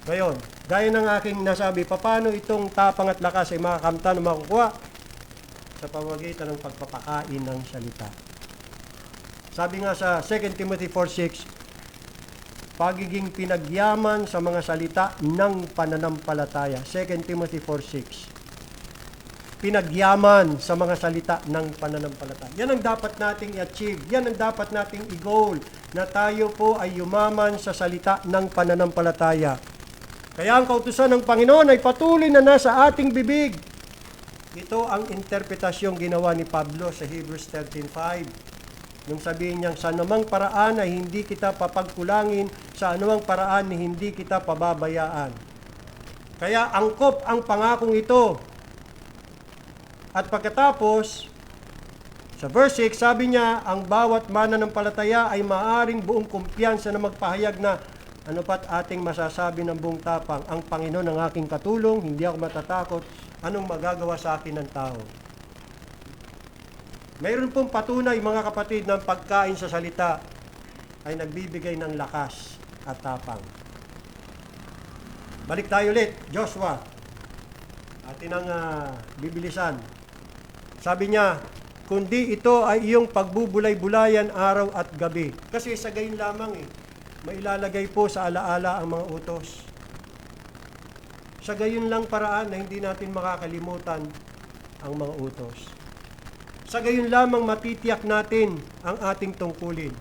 Ngayon, gaya ng aking nasabi, paano itong tapang at lakas ay makakamtan o makukuha? Sa pamamagitan ng pagpapakain ng salita. Sabi nga sa 2 Timothy 4:6, pagiging pinagyaman sa mga salita ng pananampalataya. 2 Timothy 4:6. Pinagyaman sa mga salita ng pananampalataya. Yan ang dapat nating i-achieve. Yan ang dapat nating i-goal, na tayo po ay yumaman sa salita ng pananampalataya. Kaya ang kautusan ng Panginoon ay patuloy na nasa ating bibig. Ito ang interpretasyong ginawa ni Pablo sa Hebrews 13:5. Yung sabihin niyang, sa anumang paraan ay hindi kita papagkulangin, sa anumang paraan ay hindi kita pababayaan. Kaya angkop ang pangakong ito. At pagkatapos, sa verse 6, sabi niya, ang bawat mananampalataya ay maaring buong kumpiyansa na magpahayag na, ano pat ating masasabi ng buong tapang, ang Panginoon ang aking katulong, hindi ako matatakot, anong magagawa sa akin ng tao. Mayroon pong patunay, mga kapatid, ng pagkain sa salita ay nagbibigay ng lakas at tapang. Balik tayo ulit, Joshua. Atin ang bibilisan. Sabi niya, kundi ito ay iyong pagbubulay-bulayan araw at gabi. Kasi sa gayon lamang mailalagay po sa alaala ang mga utos. Sa gayon lang paraan na hindi natin makakalimutan ang mga utos. Sa gayon lamang matitiyak natin ang ating tungkulin.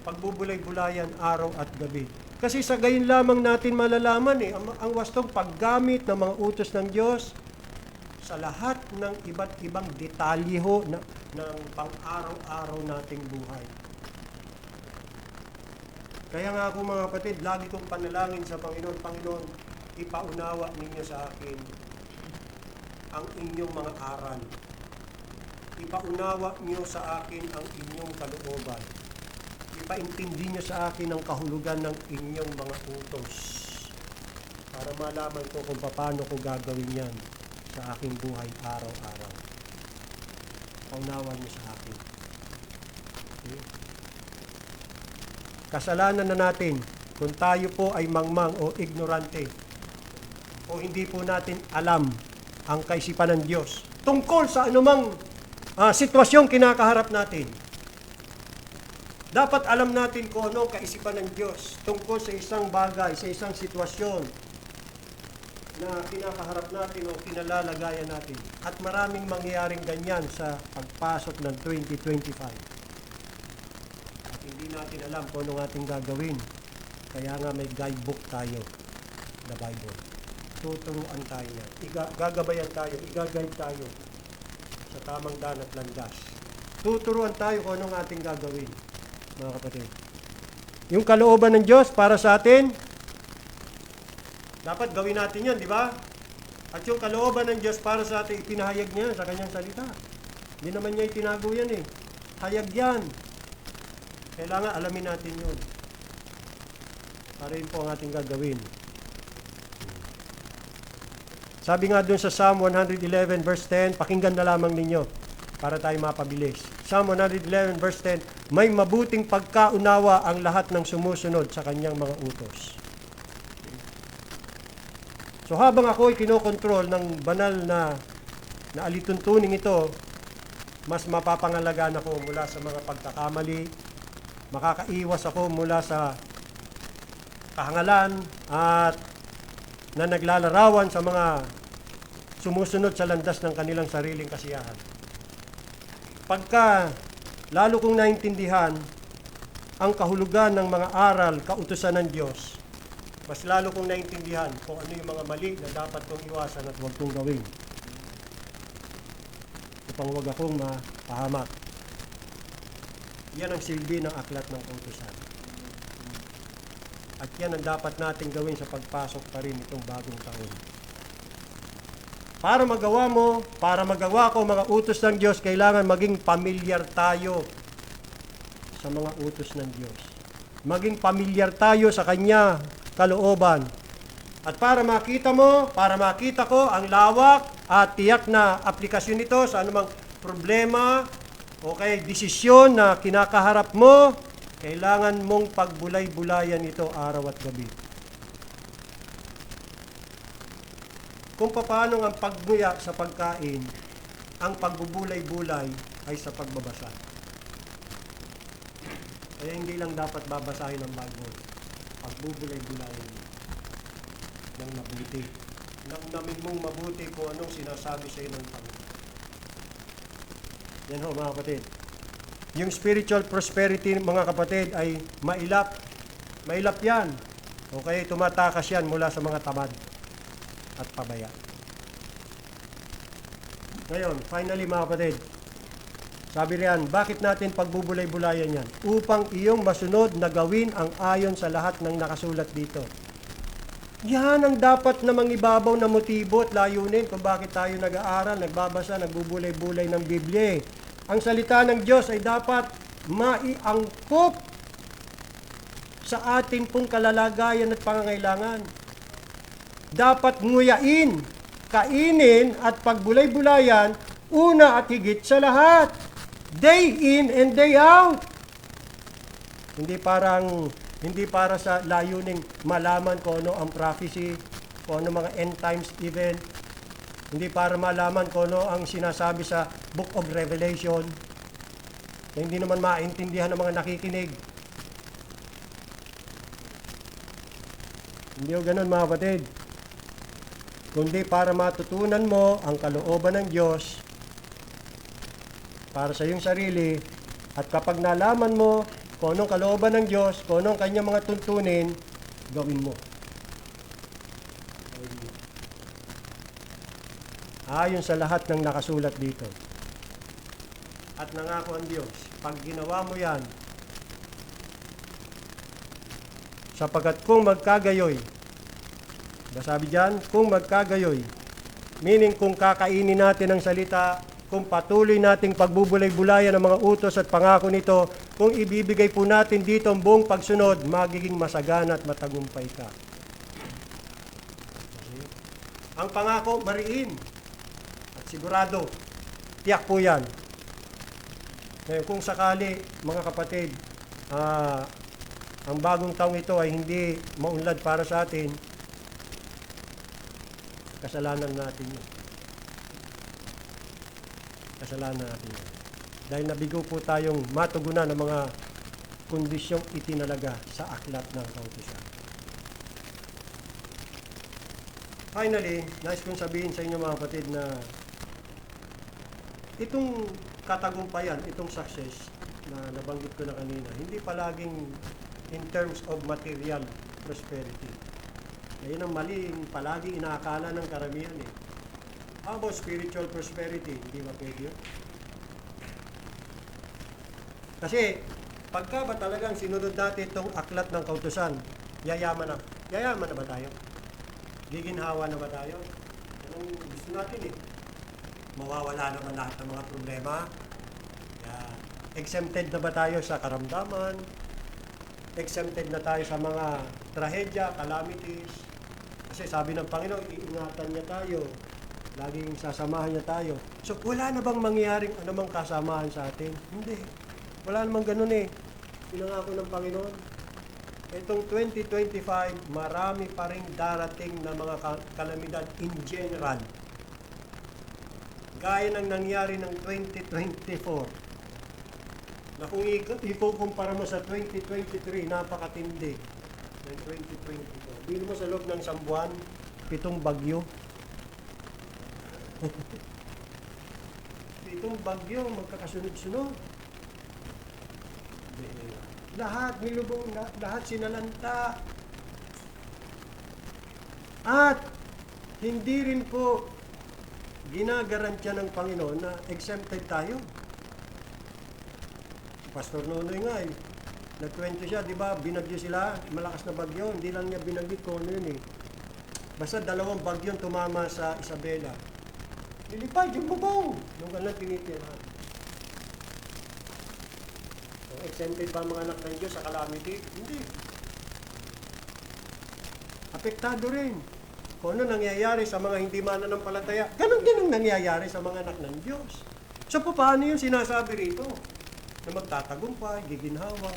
Pagbubulay-bulayan araw at gabi. Kasi sa gayon lamang natin malalaman ang wastong paggamit ng mga utos ng Diyos sa lahat ng iba't ibang detalye ng pang-araw-araw nating buhay. Kaya nga ako, mga kapatid, lagi kong panalangin sa Panginoon, Panginoon, ipaunawa ninyo sa akin ang inyong mga aral. Ipaunawa niyo sa akin ang inyong kalooban. Ipaintindi niyo sa akin ang kahulugan ng inyong mga utos. Para malaman ko kung paano ko gagawin yan sa aking buhay araw-araw. Paunawa niyo sa akin. Okay? Kasalanan na natin kung tayo po ay mangmang o ignorante o hindi po natin alam ang kaisipan ng Diyos tungkol sa anumang sitwasyong kinakaharap natin. Dapat alam natin kung ano kaisipan ng Diyos tungkol sa isang bagay, sa isang sitwasyon na kinakaharap natin o kinalalagayan natin. At maraming mangyayaring ganyan sa pagpasok ng 2025. At hindi natin alam kung anong ating gagawin. Kaya nga may guidebook tayo, the Bible. Tuturuan tayo yan. Gagabayan tayo, igaguide tayo sa tamang daan at landas. Tuturuan tayo kung anong ating gagawin, mga kapatid. Yung kalooban ng Diyos para sa atin, dapat gawin natin yan, di ba? At yung kalooban ng Diyos para sa atin, ipinahayag niya sa kanyang salita. Hindi naman niya itinago yan Hayag yan. Kailangan alamin natin yun. Para yun po ang ating gagawin. Sabi nga dun sa Psalm 111 verse 10, pakinggan na lamang ninyo para tayo mapabilis. Psalm 111 verse 10, may mabuting pagkaunawa ang lahat ng sumusunod sa kanyang mga utos. So habang ako'y kinokontrol ng banal na alituntuning ito, mas mapapangalagaan ako mula sa mga pagkakamali, makakaiwas ako mula sa kahangalan at na naglalarawan sa mga sumusunod sa landas ng kanilang sariling kasiyahan. Pagka lalo kong naintindihan ang kahulugan ng mga aral, kautusan ng Diyos, mas lalo kong naintindihan kung ano yung mga mali na dapat kong iwasan at huwag kong gawin upang huwag akong mapahamak. Yan ang silbi ng aklat ng kautusan. At yan ang dapat natin gawin sa pagpasok pa rin itong bagong taon. Para magawa ko mga utos ng Diyos, kailangan maging pamilyar tayo sa mga utos ng Diyos. Maging pamilyar tayo sa Kanya kalooban. At para makita ko ang lawak at tiyak na aplikasyon nito sa anumang problema o desisyon na kinakaharap mo, kailangan mong pagbulay-bulayan ito araw at gabi. Kung paano ang pagmuya sa pagkain, ang pagbubulay-bulay ay sa pagbabasa. Kaya hindi lang dapat babasahin ang Bible. Pagbubulay-bulayan ng mabuti. Namin mong mabuti kung anong sinasabi sa iyo ng Panginoon. Yan ho, mga kapatid. Yung spiritual prosperity, mga kapatid, ay mailap. Mailap yan. Okay, tumatakas yan mula sa mga tamad at pabaya. Ngayon, finally, mga kapatid, Sabi riyan, bakit natin pagbubulay-bulayan yan? Upang iyong masunod na gawin ang ayon sa lahat ng nakasulat dito. Yan ang dapat na mangibabaw na motibo at layunin kung bakit tayo nag-aaral, nagbabasa, nagbubulay-bulay ng Biblia. Ang salita ng Diyos ay dapat maiangkop sa atin pong kalalagayan at pangangailangan. Dapat nguyain, kainin at pagbulay-bulayan una at higit sa lahat. Day in and day out. Hindi para sa layuning malaman kung ano ang prophecy, kung ano mga end times event. Hindi para malaman kung ano ang sinasabi sa Book of Revelation na hindi naman maintindihan ng mga nakikinig. Hindi o ganun mga kapatid. Kundi para matutunan mo ang kalooban ng Diyos para sa iyong sarili, at kapag nalaman mo kung anong kalooban ng Diyos, kung anong kanyang mga tuntunin, gawin mo. Ayon sa lahat ng nakasulat dito. At nangako ang Diyos, pag ginawa mo yan, sapagkat kung magkagayoy, sabi dyan, kung magkagayoy, meaning kung kakainin natin ang salita, kung patuloy nating pagbubulay-bulayan ng mga utos at pangako nito, kung ibibigay po natin dito ang buong pagsunod, magiging masagana at matagumpay ka. Ang pangako, mariin. At sigurado, tiyak po yan. Ngayon, kung sakali, mga kapatid, ang bagong taong ito ay hindi maunlad para sa atin, kasalanan natin yun. Kasalanan natin yun. Dahil nabigo po tayong matugunan ng mga kondisyong itinalaga sa aklat ng kautusan. Finally, nais kong sabihin sa inyo mga kapatid na itong katagumpayan, itong success na nabanggit ko na kanina, hindi palaging in terms of material prosperity. Ayun ang maling palagi inaakala ng karamihan eh. How about spiritual prosperity? Hindi ba pwede yun? Kasi, pagka ba talagang sinunod natin itong aklat ng kautusan, yayaman na. Yayaman na ba tayo? Giginhawa na ba tayo? Anong gusto natin eh? Mawawala naman lahat ng mga problema? Exempted na ba tayo sa karamdaman? Exempted na tayo sa mga trahedya, calamities? Kasi sabi ng Panginoon, iingatan niya tayo. Laging sasamahan niya tayo. So, wala na bang mangyaring anumang kasamahan sa atin? Hindi. Wala namang ganun eh. Pinangako ng Panginoon. Itong 2025, marami pa rin darating na mga kalamidad in general. Gaya ng nangyari ng 2024. Na kung ikukumpara mo sa 2023, napakatindi ng 2024. Bili mo sa loob ng isang buwan, 7 bagyo. 7 bagyo, magkakasunod-sunod. Lahat nilubong, lahat sinalanta. At hindi rin po ginagarantya ng Panginoon na exempted tayo. Pastor Nonoy nga eh, nag-20 siya, di ba? Binagyo sila, malakas na bagyo, hindi lang niya binagyo kung ano yun eh. Basta 2 bagyong tumama sa Isabela. Nilipad yung bubong. Nung kanilang tinitirahan. So, exempted ba mga anak ng Diyos sa calamity? Hindi. Apektado rin. Kung ano nangyayari sa mga hindi mananampalataya, ganun din ang nangyayari sa mga anak ng Diyos. So, paano yung sinasabi rito? Na magtatagumpay, giginhawa.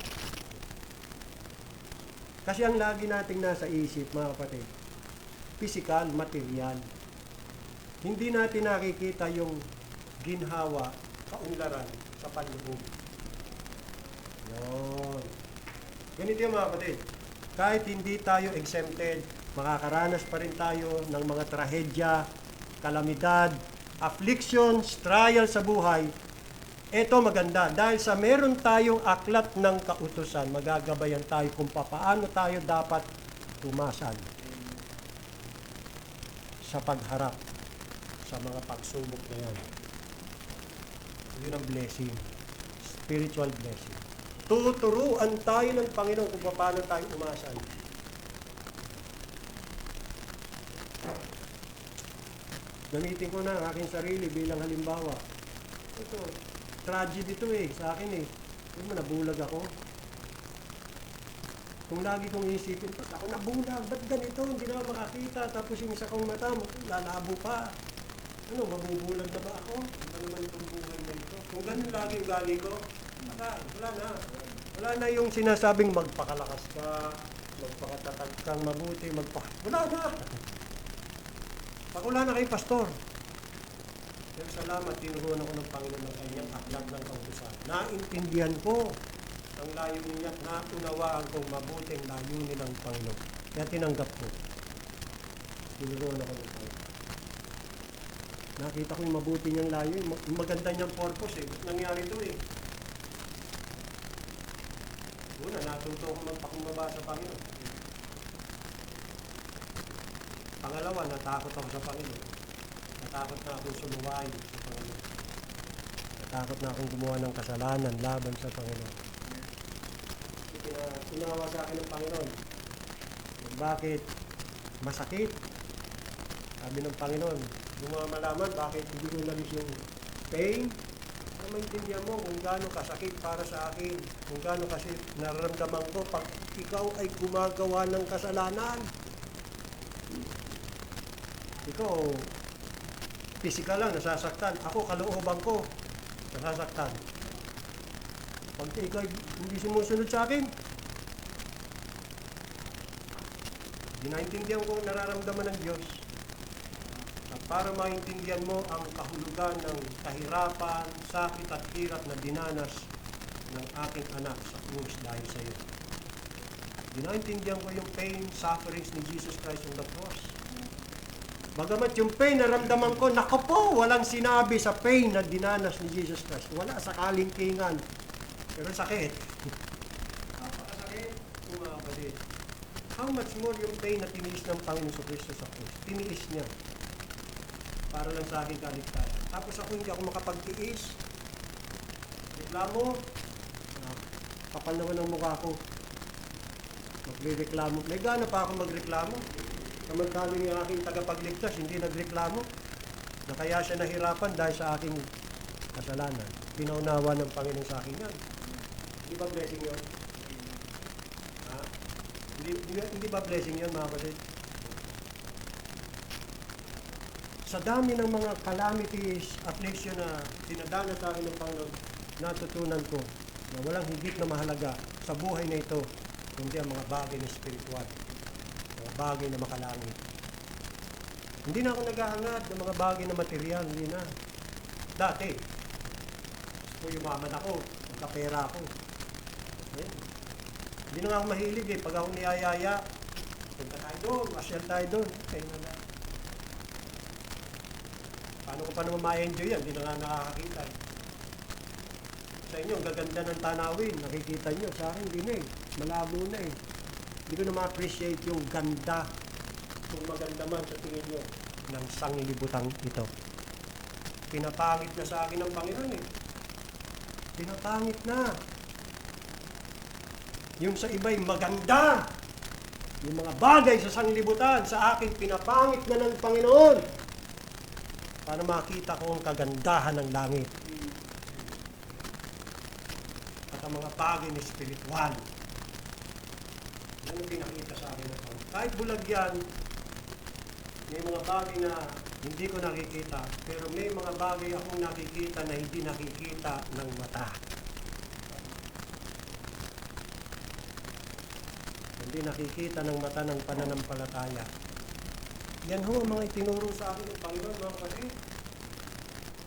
Kasi ang lagi nating nasa isip, mga kapatid, physical, material. Hindi natin nakikita yung ginhawa, kaunlaran sa panloob. Yun. Ganito yung mga kapatid. Kahit hindi tayo exempted, makakaranas pa rin tayo ng mga trahedya, kalamidad, afflictions, trial sa buhay. Ito maganda. Dahil sa meron tayong aklat ng kautusan, magagabayan tayo kung paano tayo dapat tumasan sa pagharap sa mga pagsubok na yan. Yun ang blessing. Spiritual blessing. Tuturuan tayo ng Panginoon kung paano tayo umasan. Gamitin ko na ang aking sarili bilang halimbawa. Ito, tragedy ito sa akin Kung nabulag ako. Kung lagi kong isipin, ba't ako nabulag? Ba't ganito? Hindi na ako makakita. Tapos yung isa kong mata, lalabo pa. Ano, mabubulag na ba ako? Ano naman itong buhay na ito? Kung ganun lagi yung gali ko, wala na. Wala na yung sinasabing magpakalakas ka, magpakatatag kang mabuti, wala na. Pag wala na kay pastor. Pero salamat, tinuruan ako ng Panginoon ng kanyang aklat ng kautusan. Naintindihan ko ang layunin niya at naunawaan kong mabuting layunin ng Panginoon. Kaya tinanggap ko. Tinuruan ako ng Panginoon. Nakita ko yung mabuti niyang layunin, yung maganda niyang purpose Ba't nangyari ito Una, natuto ko magpakumbaba sa Panginoon. Pangalawa, natakot ako sa Panginoon. Natakot na akong sumuwain sa Panginoon. Natakot na akong gumawa ng kasalanan laban sa Panginoon. Tinawa sa akin ng Panginoon. Bakit masakit? Sabi ng Panginoon, yung mga malaman, bakit hindi ko nalis yung pain? Para maintindihan mo kung gaano kasakit para sa akin. Kung gaano kasi nararamdaman ko pag ikaw ay gumagawa ng kasalanan. Ikaw, physical lang, nasasaktan. Ako, kalooban ko, nasasaktan. Pag ikaw hindi sumusunod sa akin, dinaintindihan ko ang nararamdaman ng Diyos. At para maintindihan mo ang kahulugan ng kahirapan, sakit at hirap na dinanas ng aking anak sa krus dahil sa iyo. Dinaintindihan ko yung pain, sufferings ni Jesus Christ on the cross. Bagamat yung pain naramdaman ko, naku po, walang sinabi sa pain na dinanas ni Jesus Christ. Wala sa kalingkingan. Pero sakit. Napakasakit. Mga kapatid. How much more yung pain na tiniis ng Panginoon sa Kristo sa krus? Tiniis niya. Para lang sa aking kaligtasan. Tapos ako hindi ako makapagtiis. Reklamo. Kapal naman ang mukha ko. Magre-reklamo. May gana pa ako magreklamo. Samantala yung aking tagapagligtas, hindi nagreklamo. Na kaya siya nahirapan dahil sa aking kasalanan. Pinaunawa ng Panginoon sa akin yan. Hindi ba blessing yun? Ha? Hindi ba blessing yun, mga kapatid? Sa dami ng mga calamities, affliction na dinadala sa akin ng Panginoon, natutunan ko na walang higit na mahalaga sa buhay na ito, kundi ang mga bagay na spiritual, mga bagay na makalangit. Hindi na ako naghahangad ng mga bagay na material, hindi na. Dati, kung yumaman ako, magkapera ako. Ayan. Hindi na nga ako mahilig pag ako niyayaya, punta tayo doon, masyal tayo doon, okay na na. Paano ko pa naman ma-enjoy yan? Hindi na nga nakakakita Sa inyo, ang gaganda ng tanawin, nakikita nyo. Sa akin, hindi na malabo na Hindi ko na ma-appreciate yung ganda, kung maganda man sa tingin nyo, ng sanglibutang ito. Pinapangit na sa akin ng Panginoon Pinapangit na. Yung sa iba'y maganda. Yung mga bagay sa sanglibutan, sa akin, pinapangit na ng Panginoon. Para makita ko ang kagandahan ng langit. At ang mga bagay na spiritual. Yan ang pinakita sa akin ng Panginoon. Kahit bulag yan, may mga bagay na hindi ko nakikita, pero may mga bagay akong nakikita na hindi nakikita ng mata. Hindi nakikita ng mata ng pananampalataya. Yan ho ang mga itinuro sa akin ng Panginoon, mga kapatid.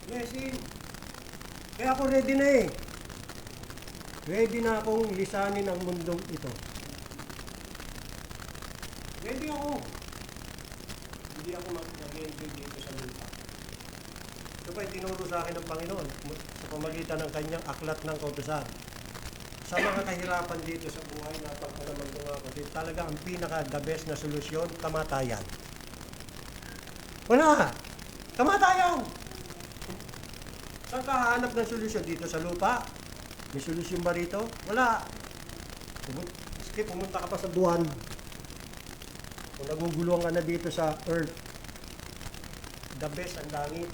Blessing. Kaya ako ready na Ready na akong lisanin ang mundong ito. Ready ako. Hindi ako mag-enjoy dito sa lupa. Ito pa itinuro sa akin ng Panginoon sa pamagitan ng kanyang aklat ng kautusan. Sa mga kahirapan dito sa buhay na pagkalaman ko nga kapatid, talaga ang pinaka-the best na solusyon, kamatayan. Wala! Kamatayan! Saan ka hahanap ng solusyon? Dito sa lupa? May solusyon ba rito? Wala. Sige, pumunta ka pa sa buwan. Kung naguguluhan ka na dito sa earth, the best ang langit.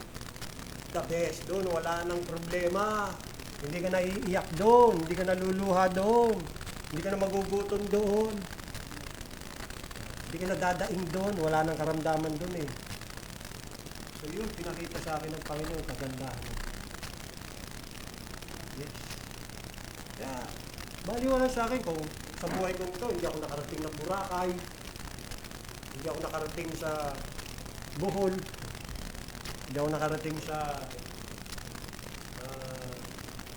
The best. Doon, wala nang problema. Hindi ka na iiyak doon. Hindi ka na luluha doon. Hindi ka na magugutom doon. Hindi ka na dadaing doon. Wala nang karamdaman doon eh. So yun, pinakita sa akin ng Panginoon, kagandahan. Yes. Kaya, baliwala sa akin kung sa buhay ko ito, hindi ako nakarating ng Boracay, hindi ako nakarating sa Bohol, hindi ako nakarating sa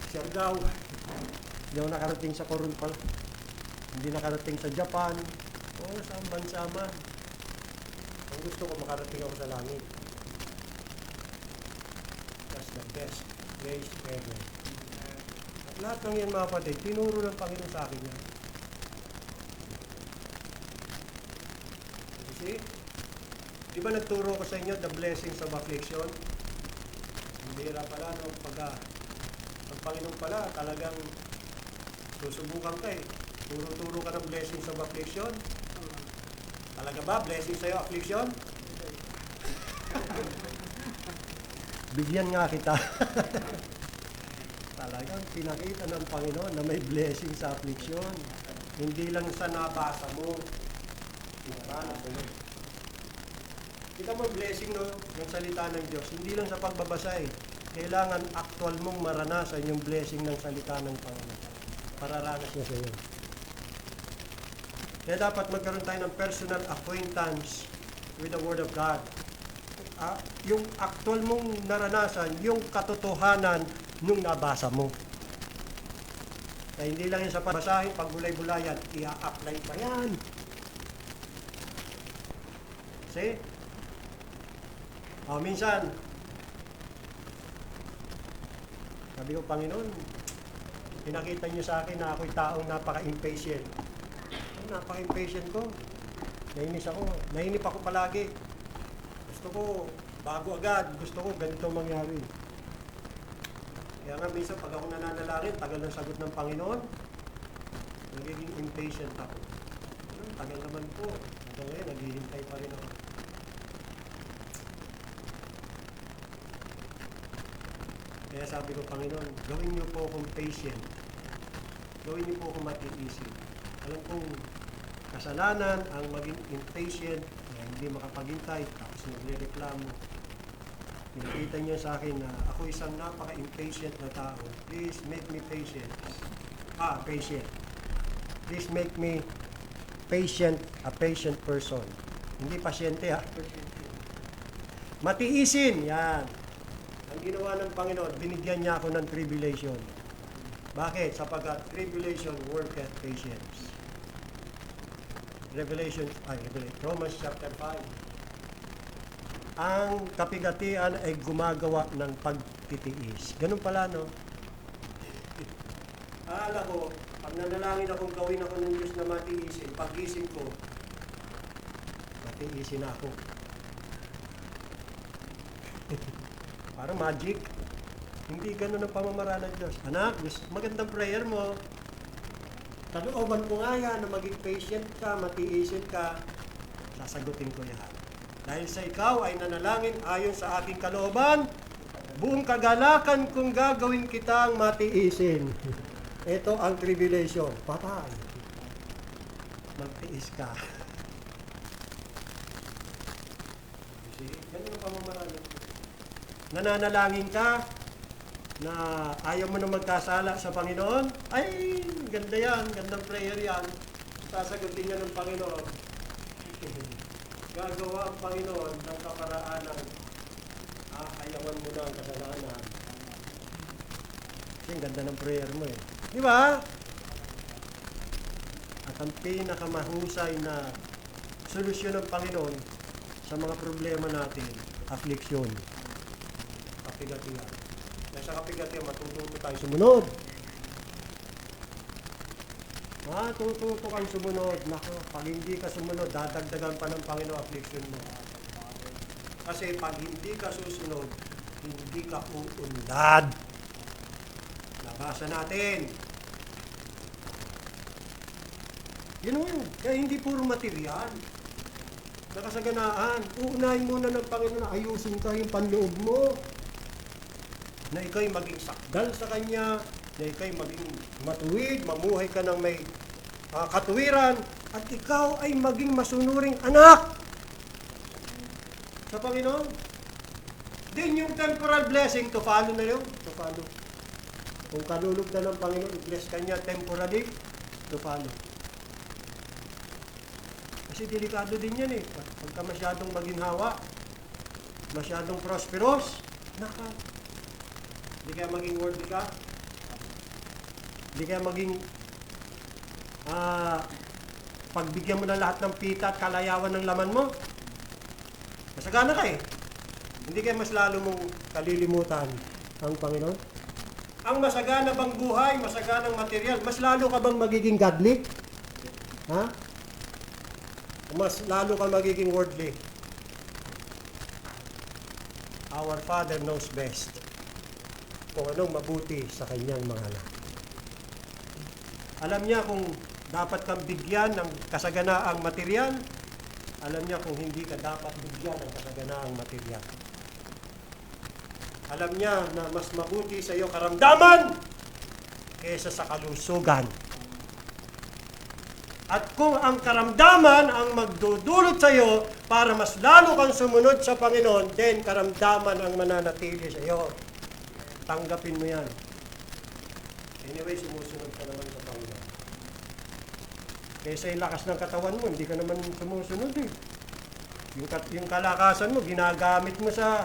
Siargao, hindi ako nakarating sa Corunpal, hindi nakarating sa Japan, o saan bansa man. Ang gusto ko, makarating ako sa langit. That's the best place ever. At lahat ng yan, mga kapatid, tinuro ng Panginoon sa akin yan. You see? Di ba nagturo ko sa inyo the blessings of affliction? Hindi pala, no? Ang Panginoon pala, talagang susubukan ka eh. Turo-turo ka ng blessings of affliction. Talaga ba? Blessings sa'yo, affliction? Bigyan nga kita. Talagang pinakita ng Panginoon na may blessing sa affliction. Hindi lang sa nabasa mo. Kita mo blessing, no? Yung salita ng Diyos. Hindi lang sa pagbabasa eh. Kailangan actual mong maranasan yung blessing ng salita ng Panginoon. Pararanas niya sa iyo. Kaya dapat magkaroon tayo ng personal acquaintance with the Word of God. Yung actual mong naranasan, yung katotohanan nung nabasa mo. Kaya hindi lang yan sa pagbasahin, pagbulay-bulayan, i-apply pa yan. See? Minsan, sabi ko, Panginoon, pinakita niyo sa akin na ako'y taong napaka-impatient. Napaka-impatient ko. Nainis ako. Nainip ako palagi. Gusto ko, bago agad. Gusto ko, ganito mangyari. Kaya nga, minsan, pag ako nananalangin, tagal ng sagot ng Panginoon, nagiging impatient ako. Tagal naman po. Hanggang ngayon, naghihintay pa rin ako. Kaya sabi ko, Panginoon, gawin niyo po akong patient. Gawin niyo po akong matiisip. Alam kong kasalanan ang maging impatient, na hindi makapaghintay, tapos nagre-reklamo. Pinakita niya sa akin na ako isang napaka-impatient na tao. Please make me patient. Patient. Please make me patient, a patient person. Hindi pasyente ha. Matiisin, yan. Ang ginawa ng Panginoon, binigyan niya ako ng tribulation. Bakit? Sapagkat tribulation worketh patience. Romans chapter 5. Ang kapigatian ay gumagawa ng pagtitiis. Ganun pala, no? Akala ko, pag nanalangin akong gawin ako ng Diyos na matiisin, pag-isip ko, matiisin ako. Parang magic. Hindi ganun ang pamamaraan ng Diyos. Anak, magandang prayer mo. Kalooban ko nga yan na maging patient ka, matiisin ka. Sasagutin ko yan. Dahil sa ikaw ay nanalangin ayon sa aking kalooban, buong kagalakan kung gagawin kitang matiisin. Ito ang tribulation. Patay. Magtiis ka. See? Ganun ang pamamaraan ng Diyos. Nananalangin ka na ayaw mo na magkasala sa Panginoon, ay, ganda yan, gandang prayer yan. Sasagutin niya ng Panginoon. Gagawa ang Panginoon ng kaparaanan. Ayawan mo na ang kasalanan. Kasi ganda ng prayer mo eh. Di ba? At ang pinakamahusay na solusyon ng Panginoon sa mga problema natin, affliction. Kapigatian. Dahil sa kapigatian, matututo tayo sumunod. Matututo kang sumunod. Naku, pag hindi ka sumunod, dadagdagan pa ng Panginoon affliction mo. Kasi pag hindi ka susunod, hindi ka uunlad. Nabasa natin. Yun o yun. Kaya hindi puro material. Nakasaganaan. Uunahin muna ng Panginoon na ayusin ka yung panloob mo. Na ikaw'y maging sakdal sa Kanya. Na ikaw'y maging matuwid. Mamuhay ka ng may katuwiran. At ikaw ay maging masunuring anak sa Panginoon. Din yung temporal blessing, to follow na yun. To follow. Kung kalulog na ng Panginoon, i-bless Kanya temporally, to follow. Kasi delikado din yan eh. Pagka masyadong maginhawa, masyadong prosperous, hindi kaya maging worthy ka, hindi kaya maging pagbigyan mo na lahat ng pita at kalayawan ng laman mo, masagana ka eh. Hindi kaya mas lalo mong kalilimutan ang Panginoon. Ang masagana bang buhay, masaganang material, mas lalo ka bang magiging godly? Ha? Mas lalo ka magiging worldly. Our Father knows best kung anong mabuti sa kanyang mga anak. Alam niya kung dapat kang bigyan ng kasaganaang material. Alam niya kung hindi ka dapat bigyan ng kasaganaang material. Alam niya na mas mabuti sa iyo karamdaman kaysa sa kalusugan. At kung ang karamdaman ang magdudulot sa iyo para mas lalo kang sumunod sa Panginoon, then karamdaman ang mananatili sa iyo. Tanggapin mo yan. Anyway, sumusunod ka naman sa Panginoon. Kaysa yung lakas ng katawan mo, hindi ka naman sumusunod eh. Yung kalakasan mo, ginagamit mo sa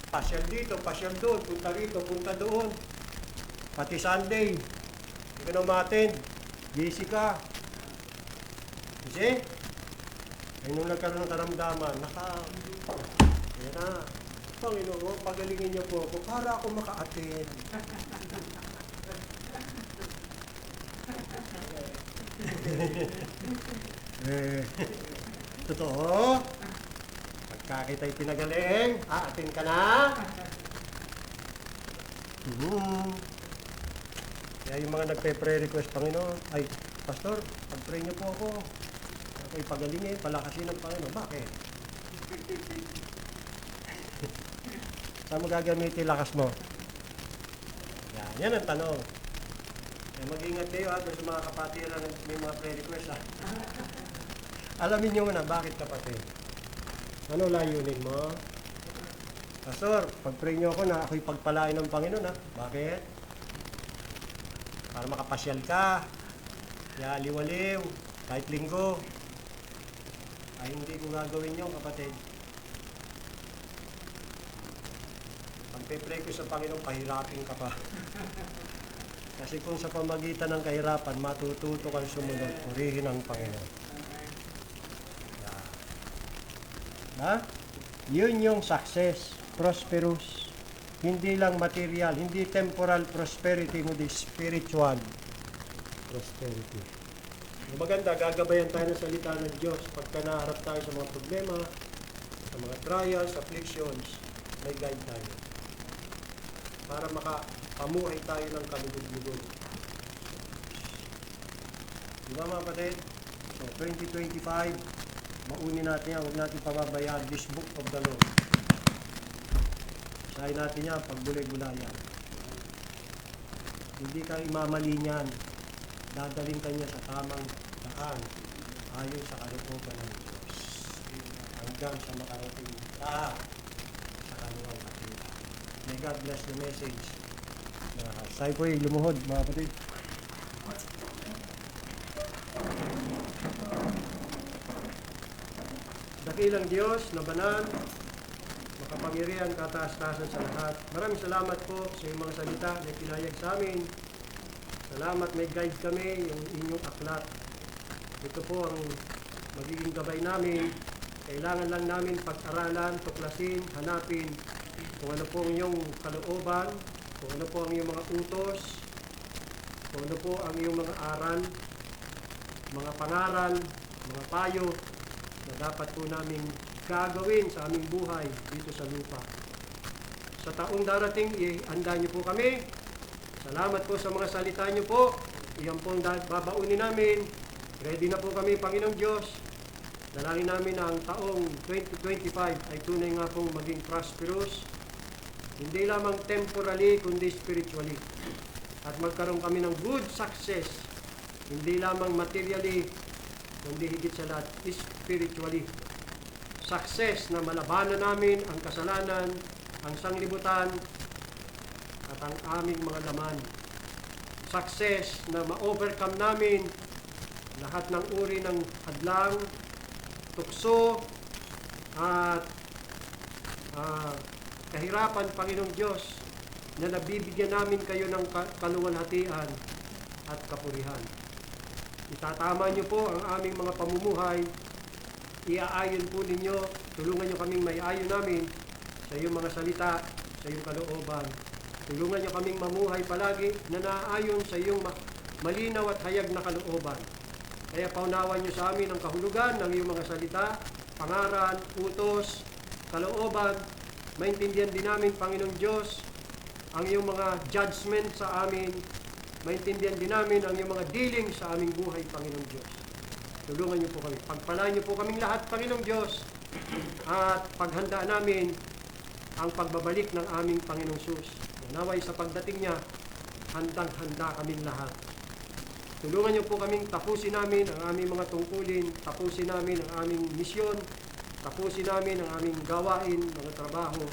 pasyal dito, pasyal doon, punta rito, punta doon. Pati Sunday, hindi ka na umattend, busy ka. Kasi, ay nung nagkaroon ng karamdaman, yan na, Panginoon, pagalingin niyo po ako para ako maka-attend. Totoo. Pagka kita'y pinagaling, aatin ka na. Kaya yung mga nagpe-pre-request, Panginoon, ay, Pastor, pag-pray niyo po ako. Ako'y pagalingin, palakasin ng Panginoon. Bakit? Saan mo gagamitin lakas mo? Yan ang tanong. Mag-ingat kayo doon sa mga kapatid na may mga pre-request Alamin nyo na, bakit kapatid? Ano layunin mo? Pastor, pag-pray nyo ako na ako'y pagpalain ng Panginoon Bakit? Para makapasyal ka, kaya liwaliw, kahit linggo. Ay hindi ko gagawin yun kapatid. Pag-pray ko sa Panginoon, pahirapin ka pa. Kasi kung sa pamagitan ng kahirapan, matututo kang sumunod, purihin ang Panginoon. Yun yung success, prosperous. Hindi lang material, hindi temporal prosperity, kundi spiritual prosperity. Maganda, gagabayan tayo ng salita ng Diyos pagka naharap tayo sa mga problema, sa mga trials, afflictions, may guide tayo. Para makapamuhay tayo ng kalugod-lugod. Di ba mga kapatid? So, 2025, maunin natin yan, huwag natin pababayaan this book of the Lord. Sahin natin yan, pagbulay-gulayan. Hindi ka imamali niyan. Dadalhin ka niya sa tamang daan ayon sa kalooban ng Diyos. Hanggang sa makarating ka sa kaluwang katila. May God bless the message. Tayo po lumuhod, mga kapatid. Dakilang Diyos na banal, makapangyarihan, kataas-taasan sa lahat. Maraming salamat po sa iyong mga salita na pinayag sa amin. Salamat, may guide kami, yung inyong aklat. Ito po ang magiging gabay namin. Kailangan lang namin pag-aralan, tuklasin, hanapin kung ano po ang iyong kalooban, kung ano po ang iyong mga utos, kung ano po ang iyong mga aral, mga pangaral, mga payo na dapat po namin gagawin sa aming buhay dito sa lupa. sa taong darating, ihanda niyo po kami. Salamat po sa mga salita niyo po. Iyan po ang babaunin namin. Ready na po kami, Panginoong Diyos. Dalangin namin na ang taong 2025 ay tunay nga pong maging prosperous. Hindi lamang temporally, kundi spiritually. At magkaroon kami ng good success. Hindi lamang materially, kundi higit sa lahat, spiritually. Success na malabanan namin ang kasalanan, ang sanglibutan, at ang aming mga laman. Success na ma-overcome namin lahat ng uri ng hadlang, tukso, at kahirapan, Panginoong Diyos, na nabibigyan namin kayo ng kaluwalhatian at kapurihan. Itatama niyo po ang aming mga pamumuhay, iaayon po ninyo, tulungan niyo kaming maiayon namin sa iyong mga salita, sa iyong kalooban. Tulungan niyo kaming mamuhay palagi na naaayon sa iyong malinaw at hayag na kalooban. Kaya paunawan niyo sa amin ang kahulugan ng iyong mga salita, pangaral, utos, kalooban. Maintindihan din namin, Panginoong Diyos, ang iyong mga judgment sa amin. Maintindihan din namin ang iyong mga dealing sa aming buhay, Panginoong Diyos. Tulungan niyo po kami. Pagpalain niyo po kaming lahat, Panginoong Diyos. At paghanda namin ang pagbabalik ng aming Panginoong Sus. Naway sa pagdating niya, handang-handa kaming lahat. Tulungan niyo po kaming tapusin namin ang aming mga tungkulin, tapusin namin ang aming misyon, tapusin namin ang aming gawain, mga trabaho.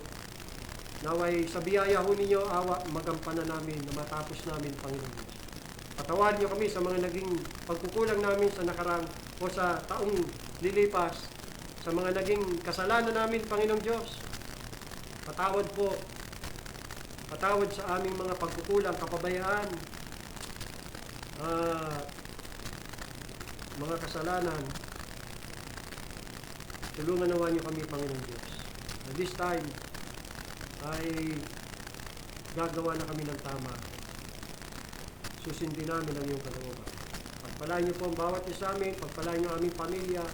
Naway sa biyaya ho ninyo, awa, magampanan namin na matapos namin, Panginoon Diyos. Patawarin niyo kami sa mga naging pagkukulang namin sa nakarang o sa taong lilipas, sa mga naging kasalanan namin, Panginoong Diyos. Patawad po. Patawad sa aming mga pagkukulang, kapabayaan, mga kasalanan. Tulungan nawa niyo kami, Panginoong Diyos. At this time, ay gagawa na kami ng tama. Susundin namin ang iyong kalooban. Pagpalain niyo po ang bawat isa amin, pagpalain niyo ang aming pamilya,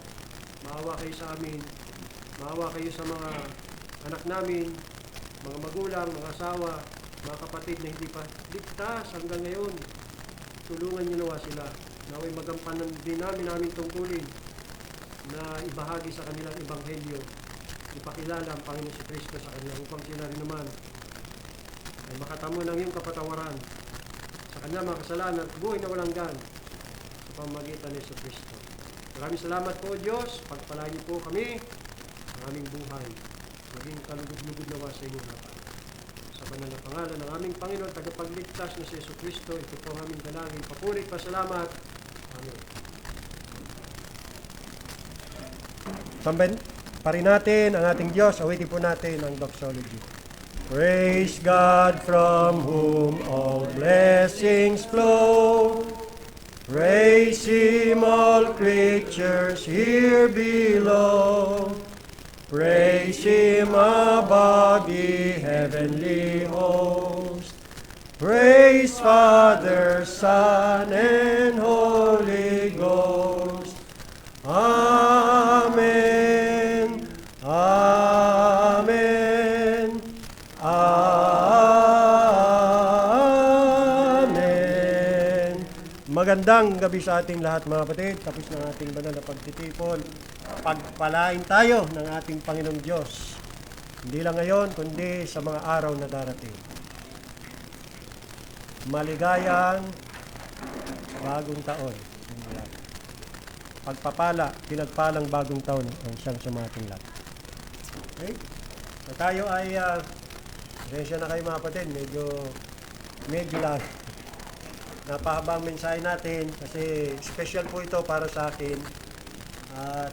maawa kayo sa amin, maawa kayo sa mga anak namin, mga magulang, mga asawa, mga kapatid na hindi pa ligtas hanggang ngayon. Tulungan niyo nawa sila. Naway magampanan din namin aming tungkulin na ibahagi sa kanilang ebanghelyo, ipakilala ang Panginoon si Kristo sa kanila upang sila rin naman ay makatamo ng iyong kapatawaran sa kanilang mga kasalanan at buhay na walang gan sa pamamagitan ni Kristo. Maraming salamat po, Diyos. Pagpalain niyo po kami ang aming buhay. Maging kalugod-lugod nawa sa inyong harapan. Sa banal na pangalan ng aming Panginoon, tagapagligtas na si Kristo, ito po ang aming dalangin. Papuri, pasalamat. Amen. Sambahin pa rin natin ang ating Diyos. Awitin po natin ang doxology. Praise God from whom all blessings flow. Praise Him all creatures here below. Praise Him above ye heavenly host. Praise Father, Son, and Holy Ghost. Amen. Amen. Amen. Magandang gabi sa ating lahat, mga kapatid. Tapos na ating banal na pagtitipon. Pagpalain tayo ng ating Panginoong Diyos. Hindi lang ngayon, kundi sa mga araw na darating. Maligayang bagong taon. Pagpapala, pinagpalang bagong taon ang siyang sa mga ating lahat. Okay? So tayo ay, pasensya na kayo mga kapatid, medyo lang. Napahabang mensahe natin kasi special po ito para sa akin. At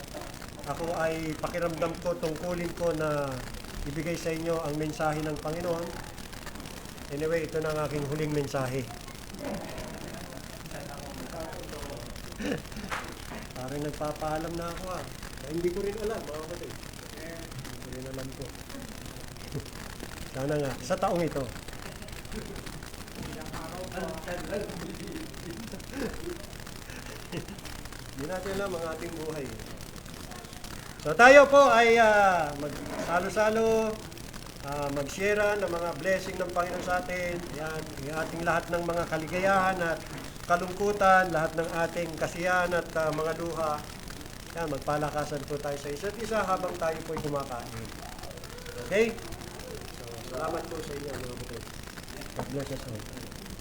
ako ay pakiramdam ko, tungkulin ko na ibigay sa inyo ang mensahe ng Panginoon. Anyway, ito na ang aking huling mensahe. Parang nagpapaalam na ako hindi ko rin alam, mga kapatid. Hindi ko rin alam ko. Sana nga, sa taong ito. Hindi natin alam ang ating buhay. So tayo po ay magsalo-salo mag-share ng mga blessing ng Panginoon sa atin. Ayan, yung ating lahat ng mga kaligayahan at kalungkutan, lahat ng ating kasiyahan at mga luha. Ayan, magpalakasan po tayo sa isa't isa habang tayo po'y kumakain. Okay? So, salamat po sa inyo mga kapatid. God bless us all.